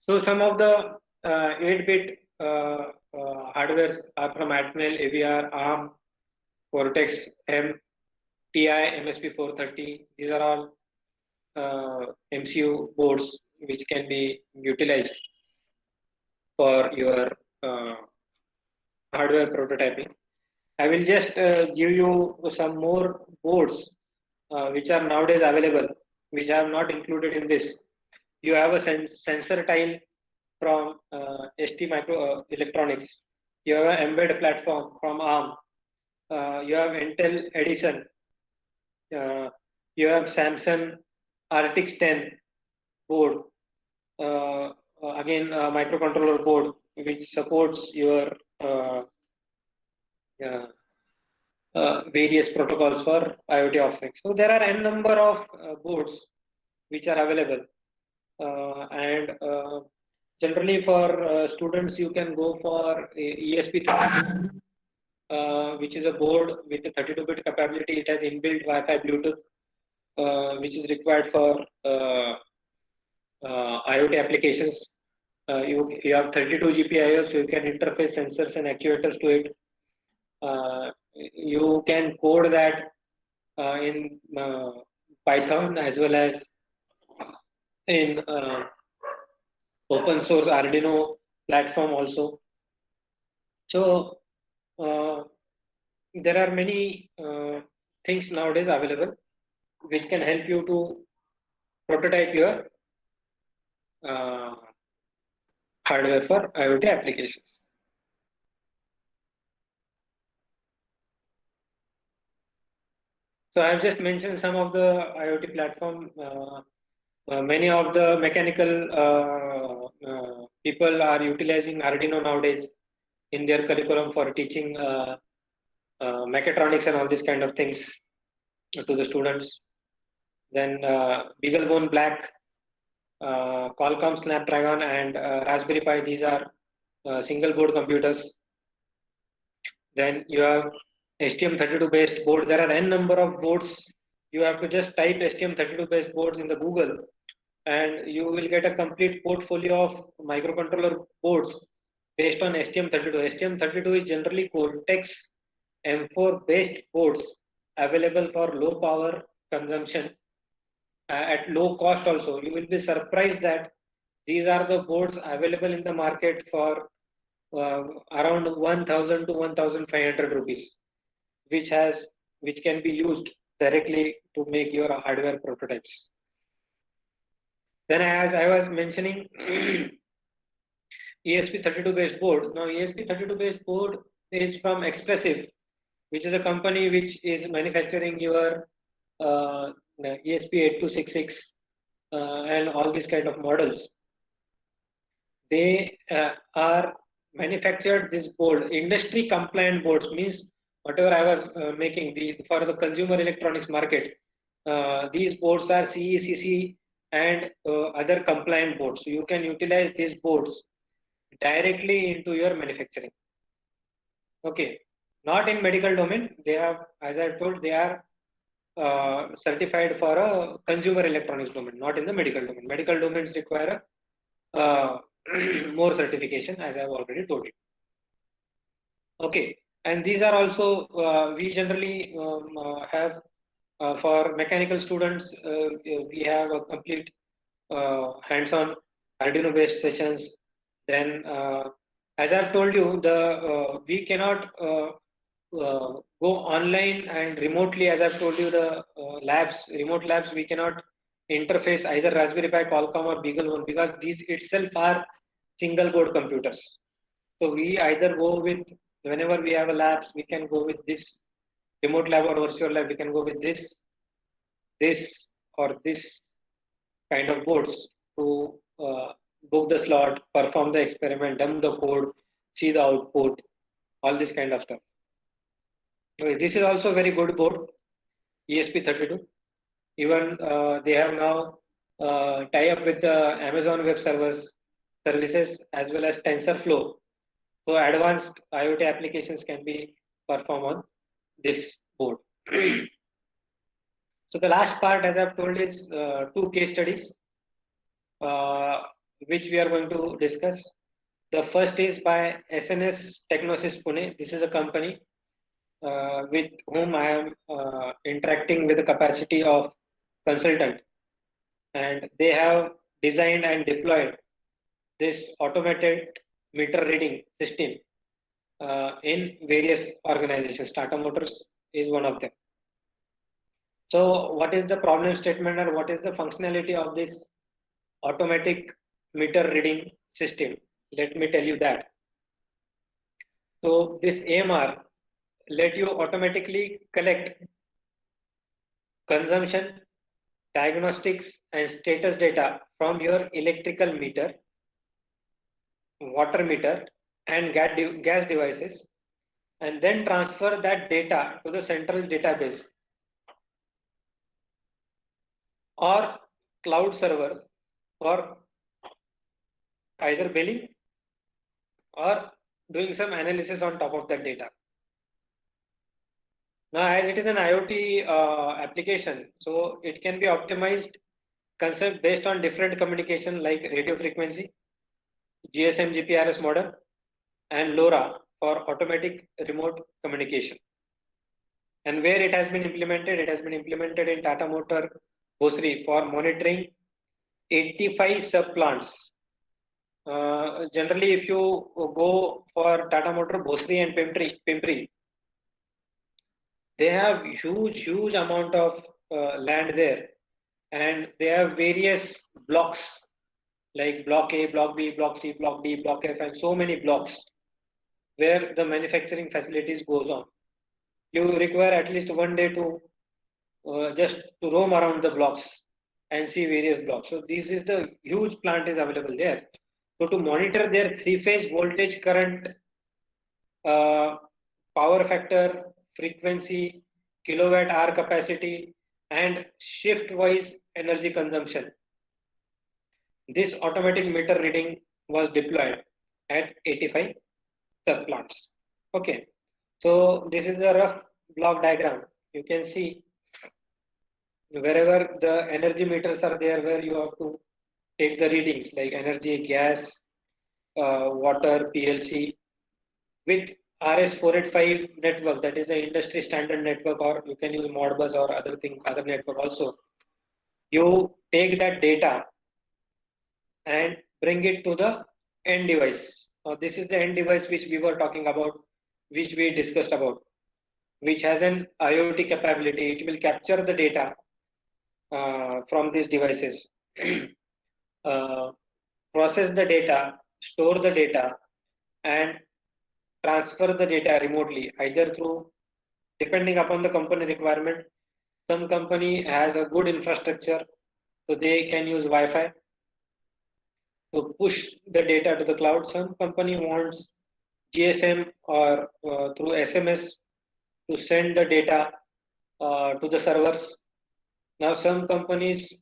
So some of the 8-bit hardwares are from Atmel, AVR, ARM, Cortex M, TI, MSP430. These are all MCU boards which can be utilized for your hardware prototyping. I will just give you some more boards which are nowadays available, which I have not included in this. You have a sensor tile from ST Micro Electronics. You have an embedded platform from ARM. You have Intel Edison. You have Samsung RTX 10 board. Again, a microcontroller board which supports your various protocols for IoT offerings. So there are n number of boards which are available, and generally for students you can go for ESP32, which is a board with a 32-bit capability. It has inbuilt Wi-Fi Bluetooth, which is required for IoT applications. You have 32 GPIOs, so you can interface sensors and actuators to it. You can code that in Python as well as in open source Arduino platform also. So there are many things nowadays available which can help you to prototype your hardware for IoT applications. So I have just mentioned some of the IoT platform. Many of the mechanical people are utilizing Arduino nowadays in their curriculum for teaching mechatronics and all these kind of things to the students. Then BeagleBone Black, Qualcomm Snapdragon, and Raspberry Pi. These are single board computers. Then you have STM32 based board. There are n number of boards. You have to just type STM32 based boards in the Google, and you will get a complete portfolio of microcontroller boards based on STM32. STM32 is generally Cortex M4 based boards available for low power consumption at low cost also. You will be surprised that these are the boards available in the market for around 1,000 to 1,500 rupees, which can be used directly to make your hardware prototypes. Then, as I was mentioning, ESP32 based board. Now ESP32 based board is from Expressive, which is a company which is manufacturing your ESP8266 and all these kind of models. They are manufactured this board, industry compliant boards, means whatever I was making for the consumer electronics market. These boards are CE/CC and other compliant boards. So you can utilize these boards directly into your manufacturing. Okay, not in medical domain. They have, as I told, they are certified for a consumer electronics domain, not in the medical domain. Medical domains require more certification, as I've already told you. Okay, and these are also we generally have for mechanical students. We have a complete hands-on Arduino-based sessions. Then, as I've told you, we cannot go online and remotely. As I've told you, the remote labs, we cannot interface either Raspberry Pi, Qualcomm, or BeagleBone because these itself are single board computers. So we either go with, whenever we have a labs, we can go with this remote lab or virtual lab. We can go with this or this kind of boards to book the slot, perform the experiment, dump the code, see the output, all this kind of stuff. Okay, this is also a very good board, ESP32. Even they have now tie up with the Amazon Web Services as well as TensorFlow. So advanced IoT applications can be performed on this board. So the last part, as I've told, is 2 case studies, which we are going to discuss. The first is by SNS Technosis Pune. This is a company with whom I am interacting with the capacity of consultant, and they have designed and deployed this automated meter reading system in various organizations. Tata Motors is one of them. So what is the problem statement or what is the functionality of this automatic meter reading system? Let me tell you that. So this AMR let you automatically collect consumption, diagnostics, and status data from your electrical meter, water meter, and gas devices, and then transfer that data to the central database or cloud server for either billing or doing some analysis on top of that data. Now, as it is an IoT application, so it can be optimized concept based on different communication like radio frequency, GSM GPRS modem, and LoRa for automatic remote communication. And where it has been implemented in Tata Motor Bhosri for monitoring 85 sub-plants. Generally, if you go for Tata Motor Bhosri and Pimpri, they have huge amount of land there, and they have various blocks like block A, block B, block C, block D, block F, and so many blocks where the manufacturing facilities goes on. You require at least one day to just to roam around the blocks and see various blocks. So this is the huge plant is available there. So to monitor their 3-phase voltage, current, power factor, frequency, kilowatt hour capacity, and shift wise energy consumption, this automatic meter reading was deployed at 85 sub plants. Okay, so this is a rough block diagram. You can see wherever the energy meters are there, where you have to take the readings like energy, gas, water, PLC, with RS485 network, that is the industry standard network, or you can use Modbus or other network also. You take that data and bring it to the end device. This is the end device which we were talking about, which we discussed about, which has an IoT capability. It will capture the data from these devices, process the data, store the data, and transfer the data remotely, either through, depending upon the company requirement. Some company has a good infrastructure, so they can use Wi-Fi to push the data to the cloud. Some company wants GSM or through SMS to send the data to the servers. Now some companies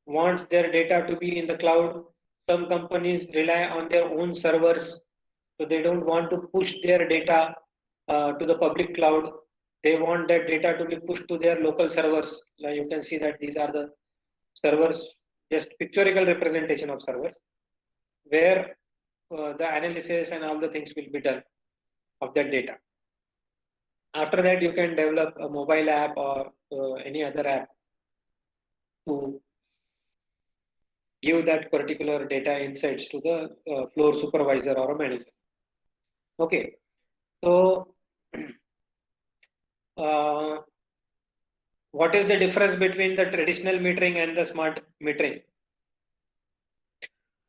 wants their data to be in the cloud, Some companies rely on their own servers, so they don't want to push their data to the public cloud. They want that data to be pushed to their local servers. Like you can see that these are the servers, just pictorial representation of servers, where the analysis and all the things will be done of that data. After that, you can develop a mobile app or any other app to give that particular data insights to the floor supervisor or a manager. Okay, so what is the difference between the traditional metering and the smart metering?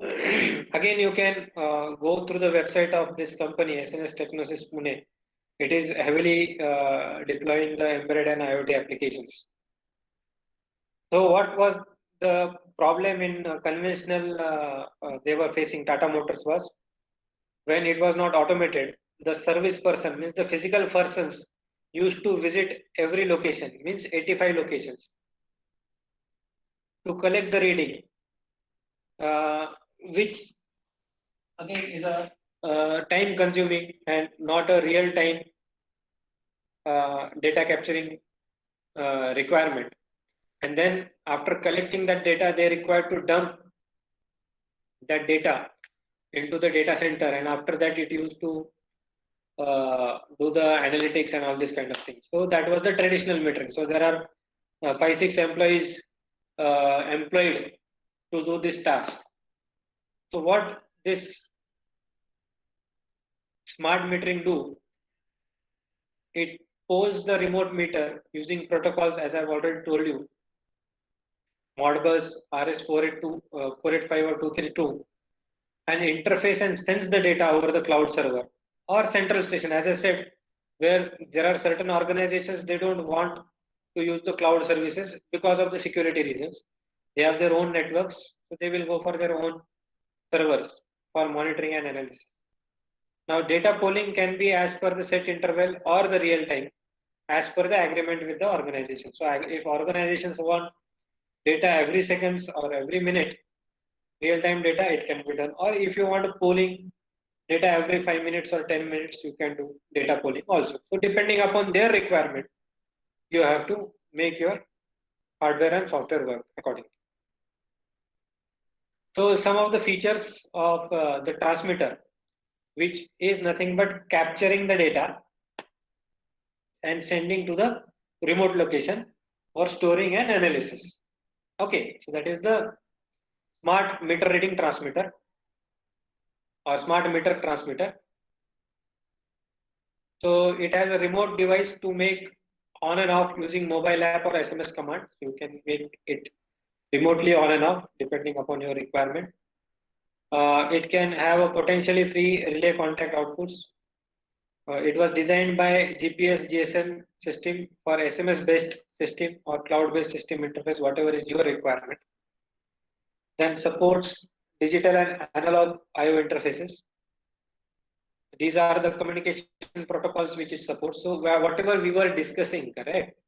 Again, you can go through the website of this company, SNS Technosis Pune. It is heavily deploying the embedded and IoT applications. So what was the problem in conventional they were facing, Tata Motors, was when it was not automated, the service person, means the physical persons, used to visit every location, means 85 locations, to collect the reading, which again is a time consuming and not a real time data capturing requirement. And then after collecting that data, they require to dump that data into the data center, and after that it used to do the analytics and all this kind of things. So that was the traditional metering. So there are 5-6 employees employed to do this task. So what this smart metering do? It pulls the remote meter using protocols, as I've already told you, Modbus, RS482, 485 or 232, and interface and sends the data over the cloud server or central station. As I said, where there are certain organizations, they don't want to use the cloud services because of the security reasons. They have their own networks, so they will go for their own servers for monitoring and analysis. Now, data polling can be as per the set interval or the real time, as per the agreement with the organization. So if organizations want data every seconds or every minute, real-time data, it can be done. Or if you want polling data every 5 minutes or 10 minutes, you can do data polling also. So depending upon their requirement, you have to make your hardware and software work accordingly. So some of the features of the transmitter, which is nothing but capturing the data and sending to the remote location for storing and analysis. Okay, so that is the smart meter reading transmitter or smart meter transmitter. So it has a remote device to make on and off using mobile app or SMS command. You can make it remotely on and off depending upon your requirement. It can have a potentially free relay contact outputs. It was designed by GPS GSM system for SMS based system or cloud based system interface, whatever is your requirement. Then supports digital and analog IO interfaces. These are the communication protocols which it supports. So whatever we were discussing, correct?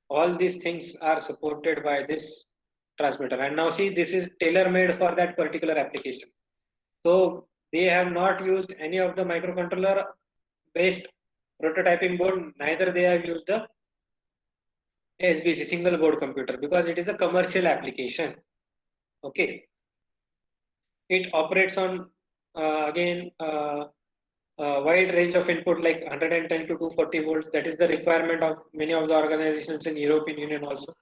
All these things are supported by this transmitter. And now see, this is tailor-made for that particular application. So they have not used any of the microcontroller based prototyping board, neither they have used the SBC, single board computer, because it is a commercial application. Okay. It operates on again wide range of input like 110 to 240 volts. That is the requirement of many of the organizations in European Union also.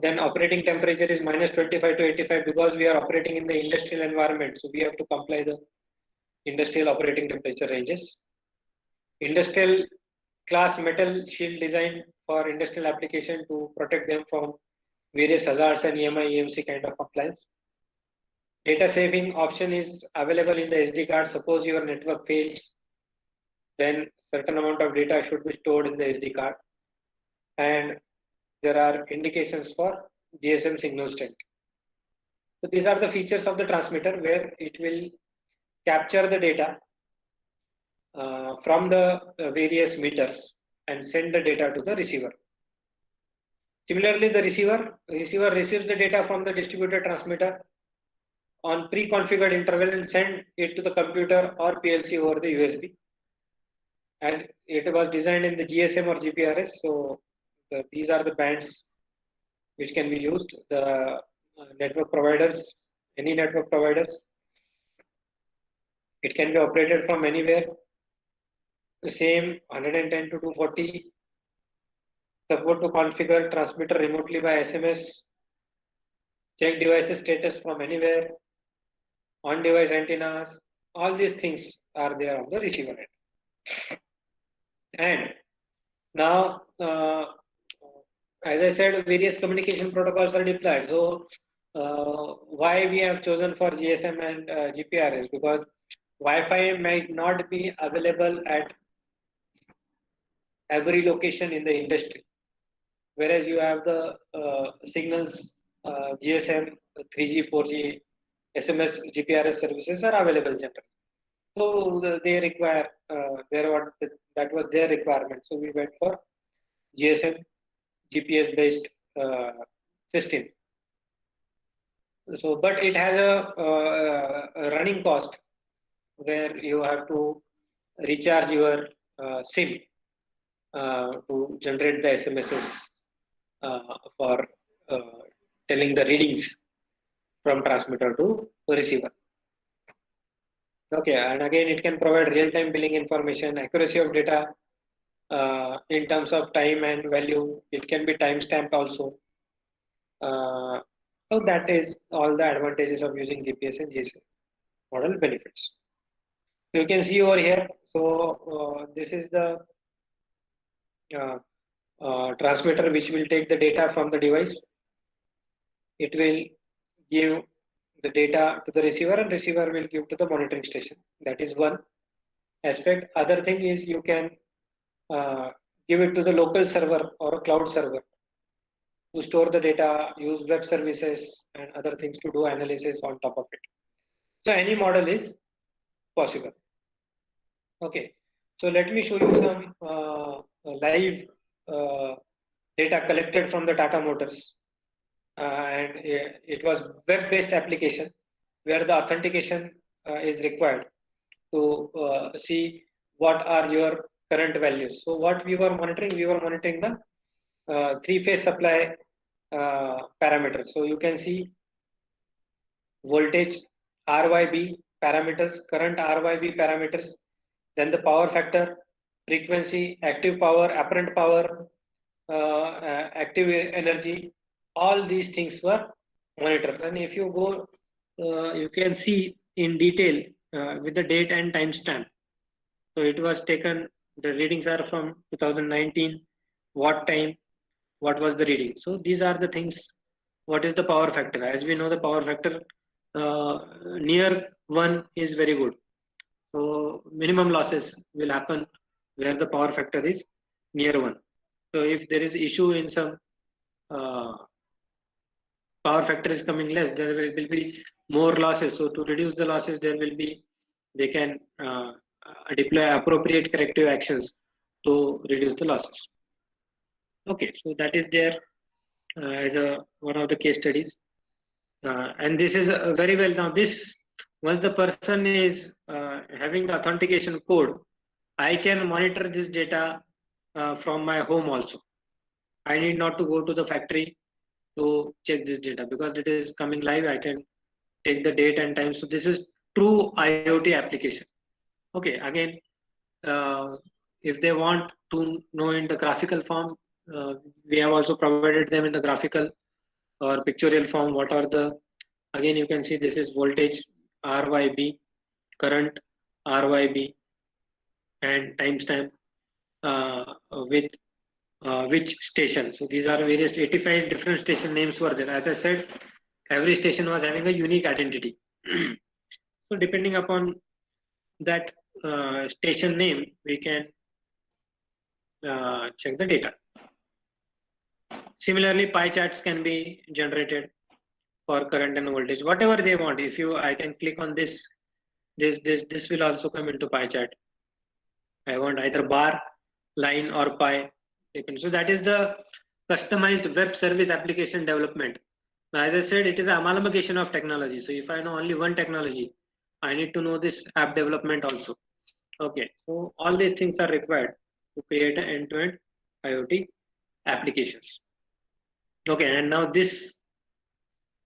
Then operating temperature is minus 25 to 85 because we are operating in the industrial environment. So we have to comply the industrial operating temperature ranges. Industrial class metal shield design for industrial application to protect them from various hazards and EMI, EMC kind of compliance. Data saving option is available in the SD card. Suppose your network fails, then certain amount of data should be stored in the SD card. And there are indications for GSM signal strength. So these are the features of the transmitter where it will capture the data from the various meters and send the data to the receiver. Similarly, the receiver receives the data from the distributed transmitter on pre-configured interval and send it to the computer or PLC over the USB. As it was designed in the GSM or GPRS, so these are the bands which can be used. The network providers, any network providers, it can be operated from anywhere. The same 110 to 240. Support to configure transmitter remotely by SMS. Check devices status from anywhere. On-device antennas. All these things are there on the receiver end. And now, as I said, various communication protocols are deployed. So, why we have chosen for GSM and GPRS? Because Wi-Fi might not be available at every location in the industry, whereas you have the signals, GSM, 3G, 4G, SMS, GPRS services are available generally. So they require that was their requirement. So we went for GSM, GPS based system. So, but it has a running cost where you have to recharge your SIM to generate the SMSs for telling the readings from transmitter to receiver. Okay, and again, it can provide real-time billing information, accuracy of data in terms of time and value. It can be time-stamped also. So that is all the advantages of using GPS and GSM model benefits. You can see over here. So this is the transmitter which will take the data from the device. It will give the data to the receiver and receiver will give to the monitoring station. That is one aspect. Other thing is you can give it to the local server or a cloud server to store the data, use web services and other things to do analysis on top of it. So any model is possible. Okay, so let me show you some live data collected from the Tata Motors. And it was web-based application where the authentication is required to see what are your current values. So what we were monitoring the three-phase supply parameters. So you can see voltage, RYB parameters, current RYB parameters, then the power factor, frequency, active power, apparent power, active energy. All these things were monitored. And if you go, you can see in detail with the date and timestamp. So it was taken, the readings are from 2019, what time, what was the reading. So these are the things. What is the power factor? As we know, the power factor near 1 is very good. So minimum losses will happen where the power factor is near 1. So if there is issue in some power factor is coming less, there will be more losses. So to reduce the losses, they can deploy appropriate corrective actions to reduce the losses. Okay, so that is there as one of the case studies. And this is very well. Now this, once the person is having the authentication code, I can monitor this data from my home also. I need not to go to the factory to check this data because it is coming live. I can take the date and time. So this is true IoT application. Okay, again, if they want to know in the graphical form, we have also provided them in the graphical or pictorial form. What are the, again, you can see this is voltage, RYB, current, RYB, and timestamp with which station. So these are various 85 different station names were there. As I said, every station was having a unique identity. So depending upon that station name, we can check the data. Similarly, pie charts can be generated for current and voltage, whatever they want. If I can click on this will also come into pie chart. I want either bar, line, or pie. So that is the customized web service application development Now, as I said, it is an amalgamation of technology. So if I know only one technology, I need to know this app development also. Okay, so all these things are required to create an end-to-end IoT applications. Okay, and now this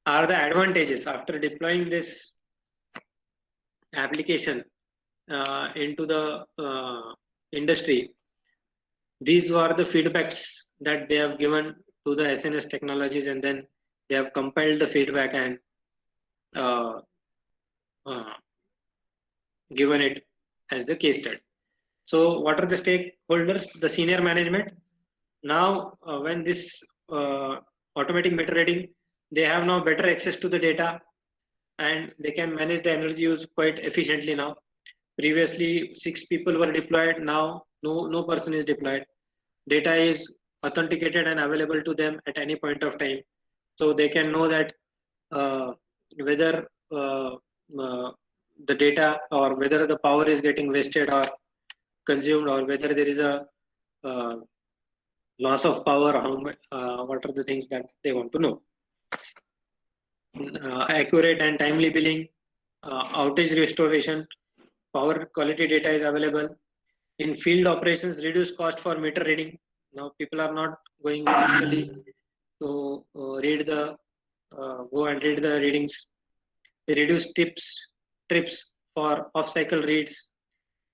are the advantages after deploying this application into the industry. These were the feedbacks that they have given to the SNS technologies, and then they have compiled the feedback and uh, uh, given it as the case study. So, what are the stakeholders? The senior management. Now, when this automatic meter reading, they have now better access to the data, and they can manage the energy use quite efficiently now. Previously, 6 people were deployed. Now, no person is deployed. Data is authenticated and available to them at any point of time, so they can know that whether the data or whether the power is getting wasted or consumed, or whether there is a uh, loss of power. What are the things that they want to know? Accurate and timely billing, outage restoration, power quality data is available. In field operations, reduce cost for meter reading. Now people are not going physically to go and read the readings. They reduce trips for off-cycle reads,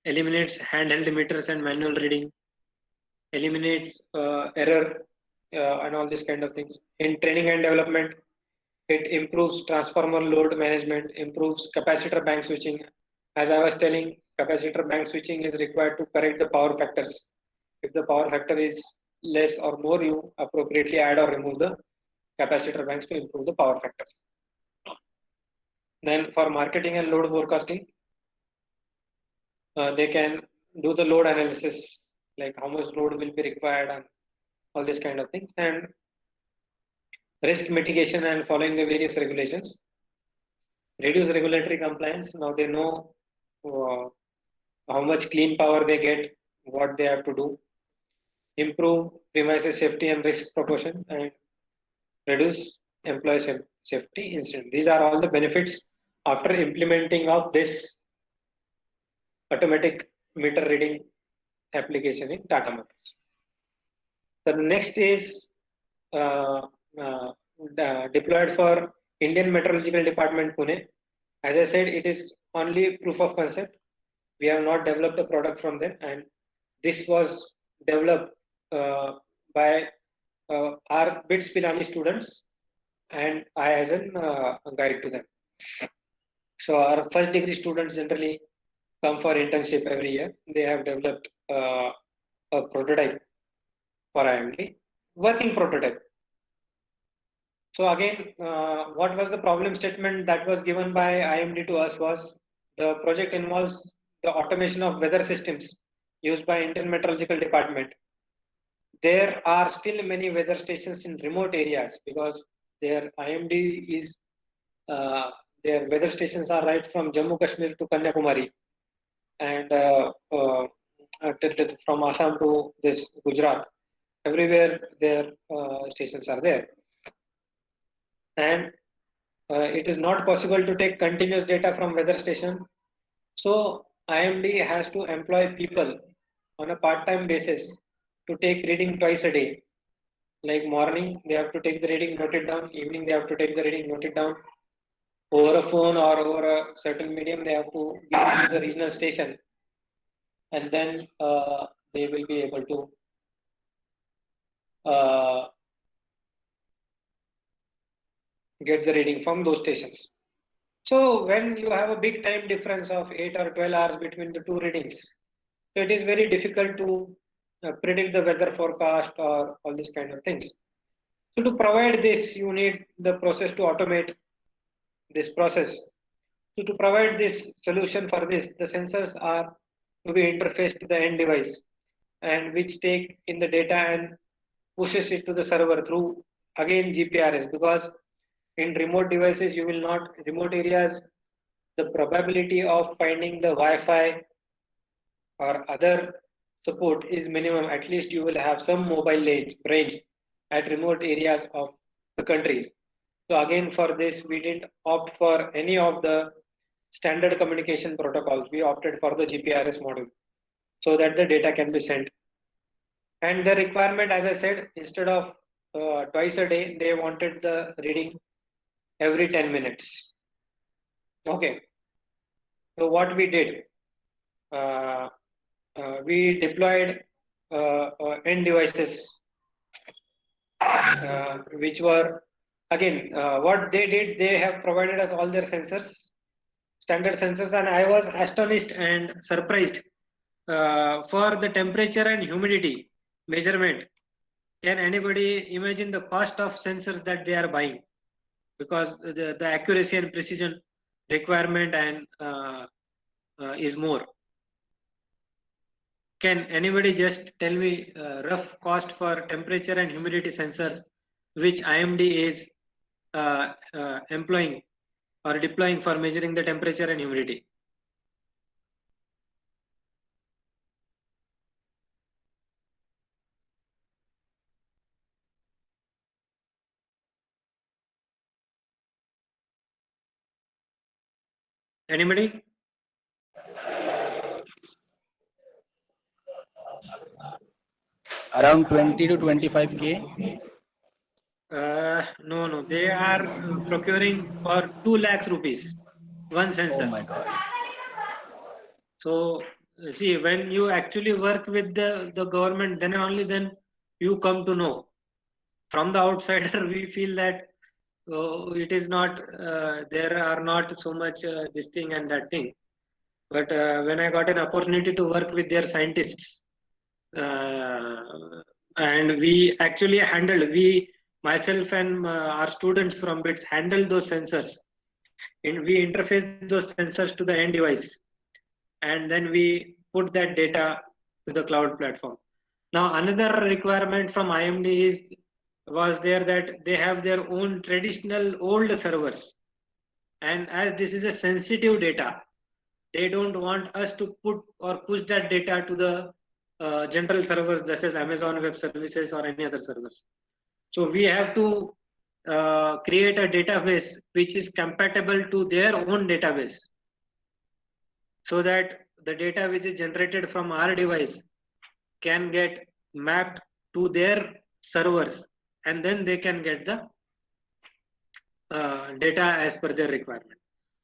eliminates handheld meters and manual reading, eliminates error and all these kind of things. In training and development, it improves transformer load management, improves capacitor bank switching. As I was telling, capacitor bank switching is required to correct the power factors. If the power factor is less or more, you appropriately add or remove the capacitor banks to improve the power factors. Then for marketing and load forecasting, they can do the load analysis, like how much load will be required and all these kind of things, and risk mitigation and following the various regulations. Reduce regulatory compliance. Now they know how much clean power they get, what they have to do. Improve premises safety and risk proportion, and reduce employee safety incident. These are all the benefits after implementing of this automatic meter reading application in Tata Motors. The next is uh, deployed for Indian Meteorological Department, Pune. As I said, it is only proof of concept. We have not developed a product from them, and this was developed by our BITS Pilani students, and I as a guide to them. So our first degree students generally come for internship every year. They have developed a prototype for IMD, working prototype. So again, what was the problem statement that was given by IMD to us was the project involves the automation of weather systems used by Indian Meteorological Department. There are still many weather stations in remote areas because their IMD is their weather stations are right from Jammu Kashmir to Kanyakumari, and from Assam to this Gujarat. Everywhere their stations are there, and it is not possible to take continuous data from weather station. So IMD has to employ people on a part-time basis to take reading twice a day. Like morning, they have to take the reading, note it down. Evening, they have to take the reading, note it down. Over a phone or over a certain medium, they have to give it to the regional station, and then they will be able to get the reading from those stations. So when you have a big time difference of 8 or 12 hours between the two readings, so it is very difficult to predict the weather forecast or all these kind of things. So to provide this, you need the process to automate this process. So to provide this solution for this, the sensors are to be interfaced to the end device, and which take in the data and pushes it to the server through again GPRS, because in remote devices you will not, remote areas, the probability of finding the Wi-Fi or other support is minimum. At least you will have some mobile range at remote areas of the countries. So again, for this, we didn't opt for any of the standard communication protocols. We opted for the GPRS model so that the data can be sent. And the requirement, as I said, instead of twice a day, they wanted the reading every 10 minutes. Okay. So what we did, we deployed end devices, which were, again, what they did, they have provided us all their sensors, standard sensors, and I was astonished and surprised for the temperature and humidity measurement. Can anybody imagine the cost of sensors that they are buying? Because the accuracy and precision requirement and is more. Can anybody just tell me rough cost for temperature and humidity sensors which IMD is employing or deploying for measuring the temperature and humidity? Anybody? Around 20 to 25K. No, they are procuring for 2 lakhs rupees, one sensor. Oh my God. So see, when you actually work with the government, then only then you come to know. From the outsider, we feel that it is not, there are not so much this thing and that thing. But when I got an opportunity to work with their scientists, and we actually handled, myself and our students from BITS handled those sensors. And we interface those sensors to the end device. And then we put that data to the cloud platform. Now, another requirement from IMD was there that they have their own traditional old servers. And as this is a sensitive data, they don't want us to put or push that data to the general servers, such as Amazon Web Services or any other servers. So we have to create a database which is compatible to their own database, so that the data which is generated from our device can get mapped to their servers, and then they can get the data as per their requirement.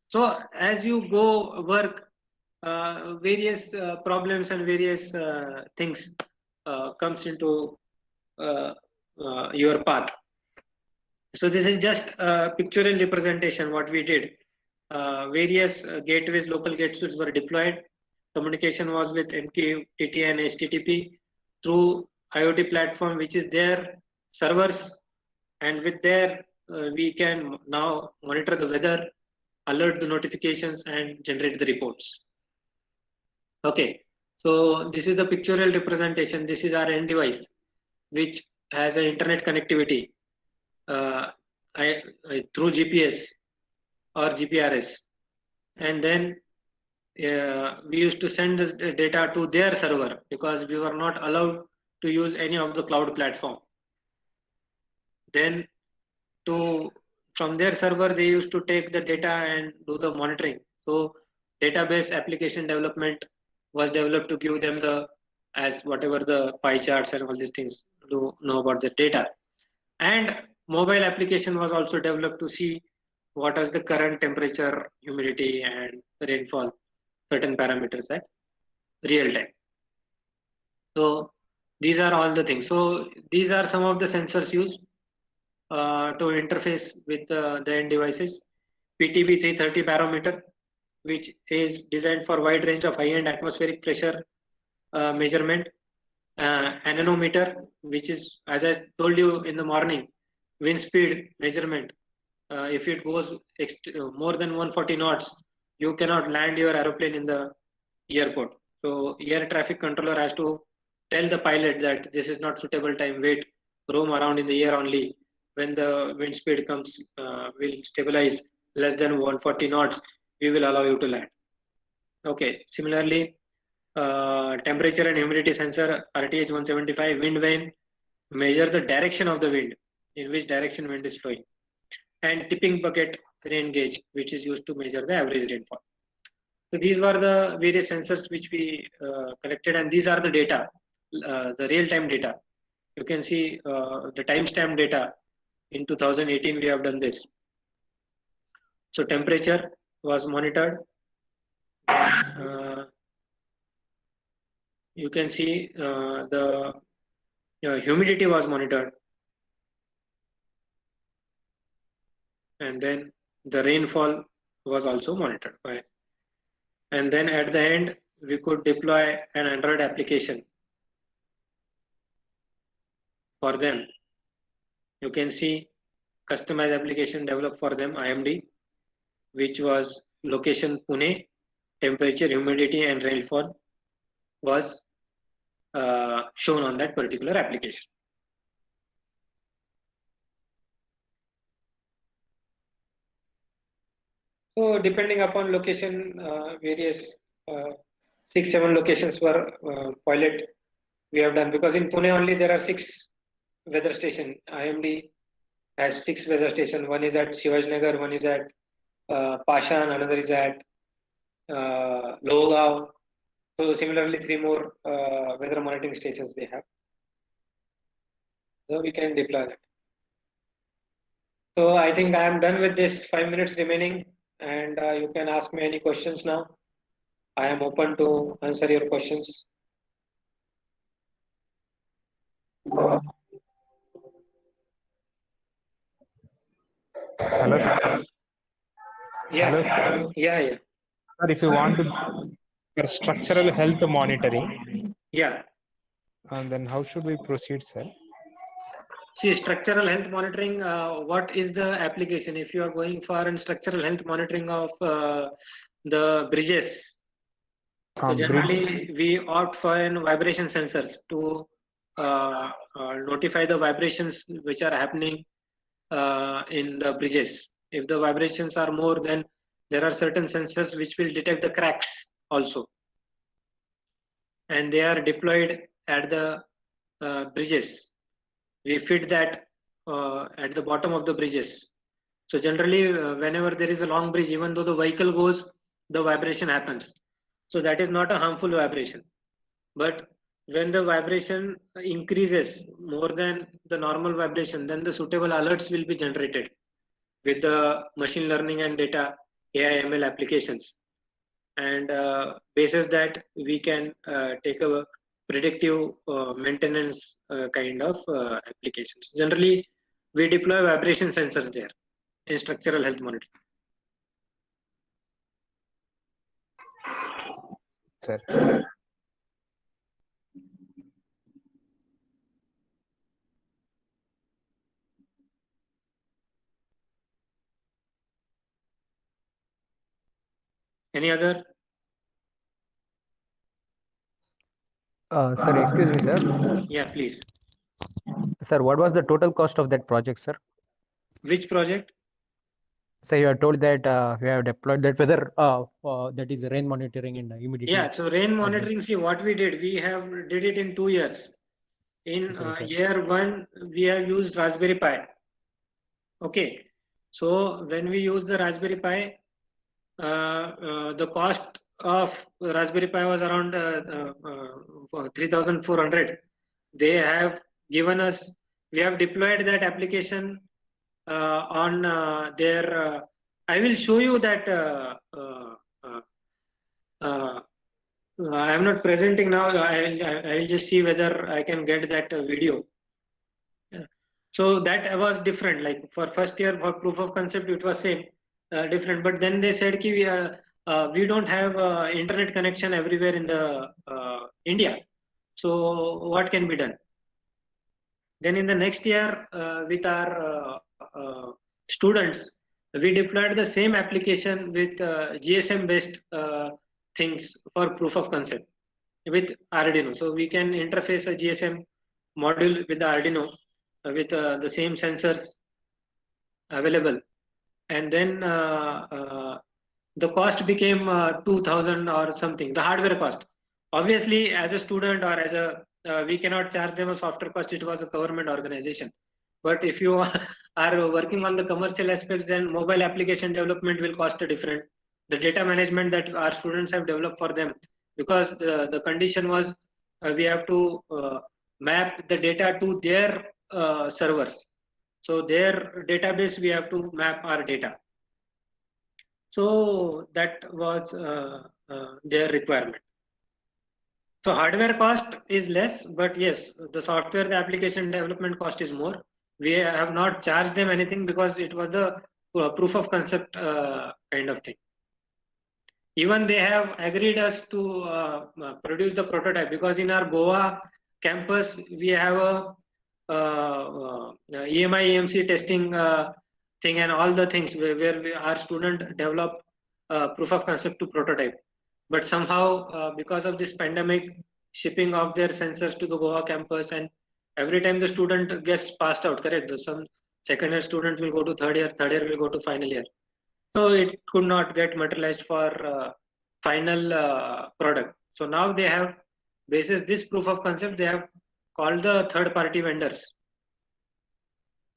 So as you go work, various problems and various things comes into your path. So this is just a pictorial representation what we did. Various gateways, local gateways were deployed. Communication was with MQTT and HTTP through IoT platform, which is their servers, and with there we can now monitor the weather, alert the notifications, and generate the reports. Okay, so this is the pictorial representation. This is our end device, which has an internet connectivity through GPS or GPRS, and then we used to send this data to their server because we were not allowed to use any of the cloud platform. Then from their server, they used to take the data and do the monitoring. So database application development was developed to give them as whatever the pie charts and all these things to know about the data. And mobile application was also developed to see what is the current temperature, humidity, and rainfall, certain parameters at real time. So these are all the things. So these are some of the sensors used to interface with the end devices. PTB 330 barometer, which is designed for wide range of high-end atmospheric pressure measurement. Anemometer, which is, as I told you in the morning, wind speed measurement. If it goes more than 140 knots, you cannot land your aeroplane in the airport. So air traffic controller has to tell the pilot that this is not suitable time, wait, roam around in the air only. When the wind speed comes, will stabilize less than 140 knots, we will allow you to land. Okay, similarly, temperature and humidity sensor, RTH 175, wind vane, measure the direction of the wind, in which direction wind is flowing. and tipping bucket rain gauge, which is used to measure the average rainfall. So these were the various sensors which we collected, and these are the data, the real-time data. You can see the timestamp data. In 2018, we have done this. So temperature was monitored. You can see the humidity was monitored. And then the rainfall was also monitored. And then at the end, we could deploy an Android application for them. You can see customized application developed for them, IMD, which was location Pune, temperature, humidity, and rainfall was shown on that particular application. So depending upon location, various 6-7 locations were pilot we have done, because in Pune only there are 6 weather station. IMD has 6 weather station. One is at Shivajnagar, one is at Pashan, another is at Lohgaon. So similarly, 3 more weather monitoring stations they have. So we can deploy that. So I think I am done with this 5 minutes remaining, and you can ask me any questions now. I am open to answer your questions. Hello, sir. Yeah, Hello, sir. yeah. Sir, if you want to for structural health monitoring, Yeah. and then how should we proceed, sir? See, structural health monitoring, what is the application? If you are going for structural health monitoring of the bridges, so generally we opt for vibration sensors to notify the vibrations which are happening in the bridges. If the vibrations are more, then there are certain sensors which will detect the cracks also. And they are deployed at the bridges. We fit that at the bottom of the bridges. So generally, whenever there is a long bridge, even though the vehicle goes, the vibration happens. So that is not a harmful vibration. But when the vibration increases more than the normal vibration, then the suitable alerts will be generated with the machine learning and data AI ML applications. And basis that we can take a predictive maintenance kind of applications. Generally, we deploy vibration sensors there in structural health monitoring. Sir. Any other? Sir, excuse me, sir. Yeah, please. Sir, what was the total cost of that project, sir? Which project? So you are told that we have deployed that whether that is rain monitoring and humidity. Yeah, so rain monitoring, see what we did it in 2 years. In year 1, we have used Raspberry Pi. Okay, so when we use the Raspberry Pi, the cost of Raspberry Pi was around 3,400. They have given us, we have deployed that application on their, I will show you that I am not presenting now. I will just see whether I can get that video. So that was different. Like for first year for proof of concept, it was same, different. But then they said ki we don't have internet connection everywhere in the India. So what can be done? Then in the next year, with our students, we deployed the same application with GSM based things for proof of concept with Arduino. So we can interface a GSM module with the Arduino with the same sensors available. And then the cost became 2,000 or something, the hardware cost. Obviously, as a student or as a, we cannot charge them a software cost. It was a government organization. But if you are working on the commercial aspects, then mobile application development will cost a different. The data management that our students have developed for them, because the condition was we have to map the data to their servers. So their database, we have to map our data. So that was their requirement. So hardware cost is less, but yes, the software, the application development cost is more. We have not charged them anything because it was the proof of concept kind of thing. Even they have agreed us to produce the prototype, because in our Goa campus we have a EMI EMC testing thing and all the things where our student develop proof of concept to prototype. But somehow because of this pandemic, shipping of their sensors to the Goa campus, and every time the student gets passed out, correct? Some second year student will go to third year will go to final year. So it could not get materialized for final product. So now they have, basis this proof of concept, they have called the third party vendors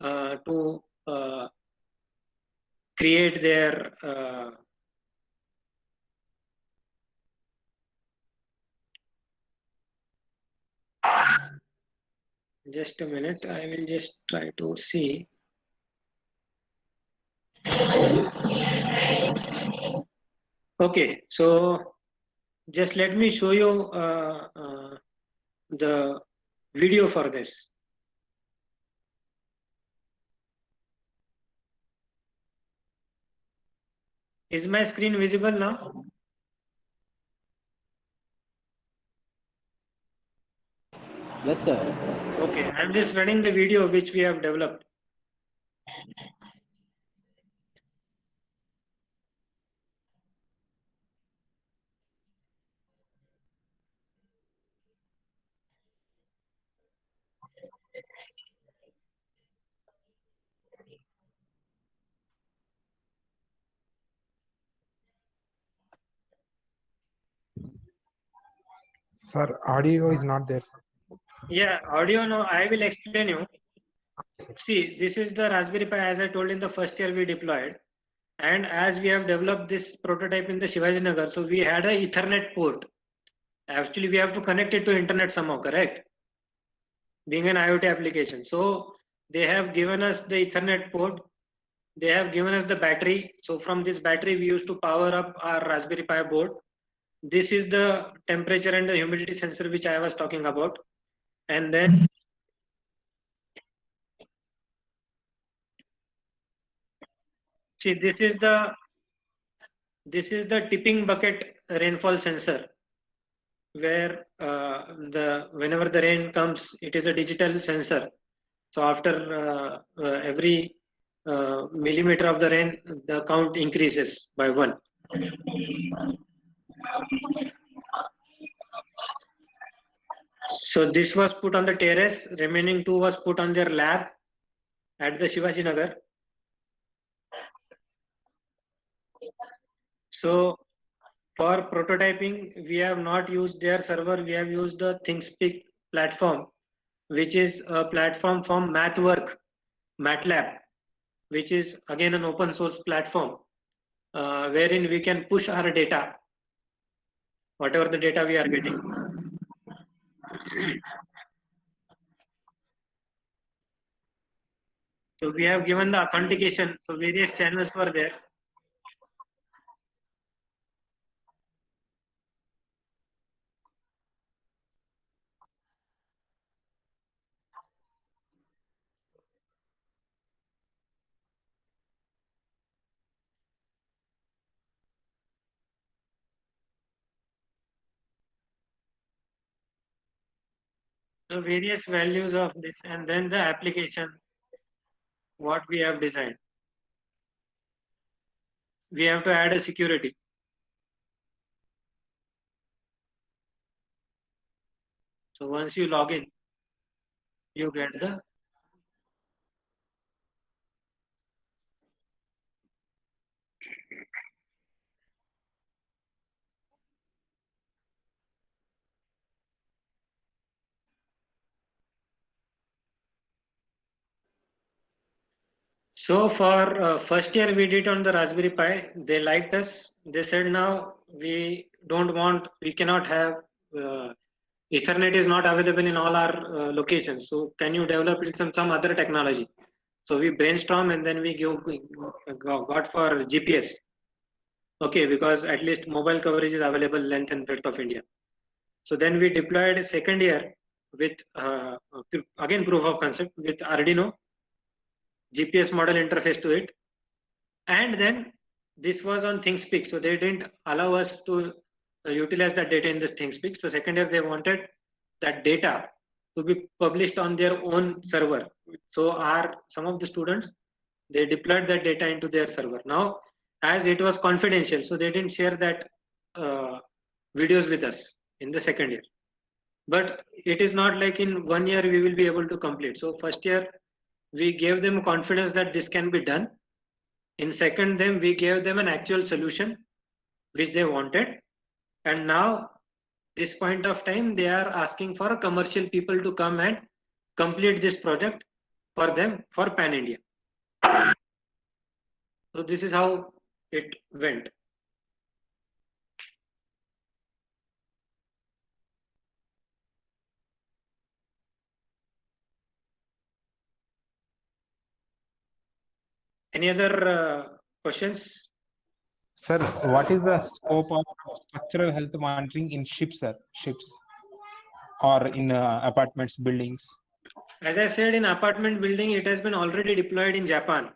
to create their just a minute, I will just try to see. Okay, so just let me show you the video for this. Is my screen visible now? Yes, sir. Okay, I'm just running the video which we have developed. Sir, audio is not there, sir. Yeah, audio, no, I will explain you. See, this is the Raspberry Pi, as I told in the first year we deployed. And as we have developed this prototype in the Shivaji Nagar, so we had a Ethernet port. Actually, we have to connect it to internet somehow, correct? Being an IoT application. So they have given us the Ethernet port. They have given us the battery. So from this battery, we used to power up our Raspberry Pi board. This is the temperature and the humidity sensor which I was talking about. And then see, this is the tipping bucket rainfall sensor, where whenever the rain comes, it is a digital sensor. So after every millimeter of the rain, the count increases by 1. So this was put on the terrace, remaining 2 was put on their lab at the Shivaji Nagar. So for prototyping, we have not used their server, we have used the ThinkSpeak platform, which is a platform from MathWork, MATLAB, which is again an open source platform, wherein we can push our data, whatever the data we are getting. So we have given the authentication, so various channels were there. So various values of this, and then the application, what we have designed. We have to add a security. So once you log in, you get the So for first year we did on the Raspberry Pi. They liked us. They said now we don't want, we cannot have Ethernet is not available in all our locations. So can you develop it some other technology? So we brainstorm and then we got for GPS. Okay, because at least mobile coverage is available length and breadth of India. So then we deployed second year with again proof of concept with Arduino, GPS model interface to it, and then this was on ThingSpeak. So they didn't allow us to utilize that data in this ThingSpeak. So second year they wanted that data to be published on their own server. So some of the students, they deployed that data into their server. Now, as it was confidential, so they didn't share that videos with us in the second year. But it is not like in 1 year we will be able to complete. So first year we gave them confidence that this can be done. In second, we gave them an actual solution which they wanted. And now, this point of time, they are asking for commercial people to come and complete this project for them for Pan India. So this is how it went. Any other questions? Sir, what is the scope of structural health monitoring in ships, sir? Ships or in apartments, buildings? As I said, in apartment building, it has been already deployed in Japan.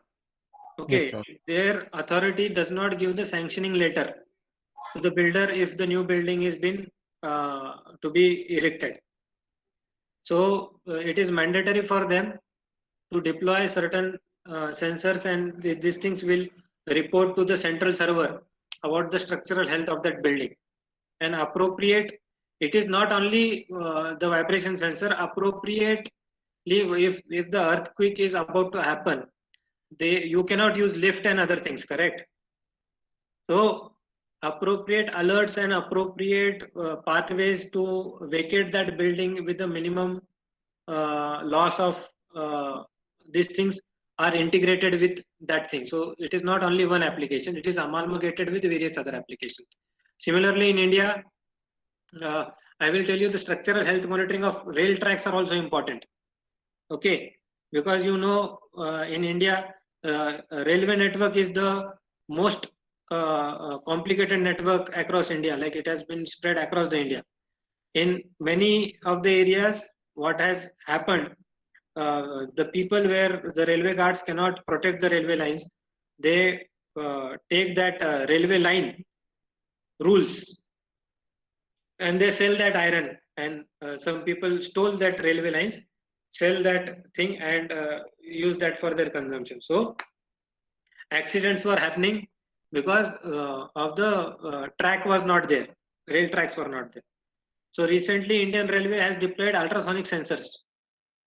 Okay, Yes, their authority does not give the sanctioning letter to the builder if the new building is been to be erected. So it is mandatory for them to deploy certain sensors, and these things will report to the central server about the structural health of that building. And appropriate, it is not only the vibration sensor, appropriately if the earthquake is about to happen, you cannot use lift and other things, correct? So appropriate alerts and appropriate pathways to vacate that building with the minimum loss of these things are integrated with that thing. So it is not only one application, it is amalgamated with various other applications. Similarly, in India, I will tell you the structural health monitoring of rail tracks are also important. Okay, because you know in India, railway network is the most complicated network across India. Like it has been spread across the India. In many of the areas, what has happened, the people where the railway guards cannot protect the railway lines, they take that railway line rules and they sell that iron. And some people stole that railway lines, sell that thing, and use that for their consumption. So accidents were happening because of the track was not there, rail tracks were not there. So recently Indian Railway has deployed ultrasonic sensors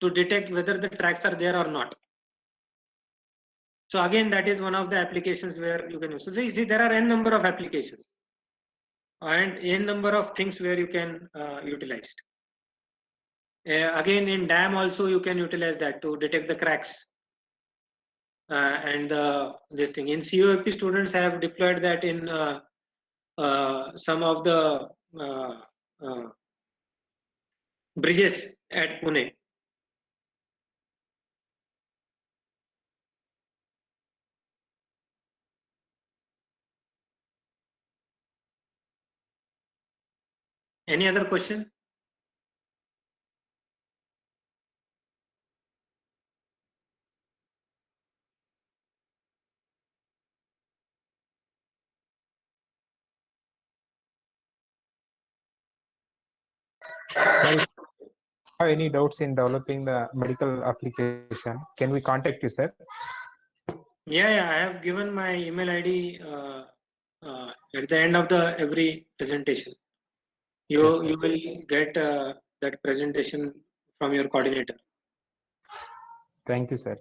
to detect whether the tracks are there or not. So again, that is one of the applications where you can use. So see there are n number of applications and n number of things where you can utilize it. Again, in dam also you can utilize that to detect the cracks. And this thing in COAP, students have deployed that in some of the bridges at Pune. Any other question? Sir, if you have any doubts in developing the medical application, can we contact you, sir? Yeah, I have given my email ID at the end of the every presentation. Yes, sir. You will get that presentation from your coordinator. Thank you, sir.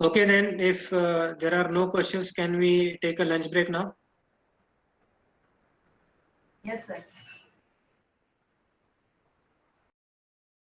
Okay, then if there are no questions, can we take a lunch break now? Yes, sir.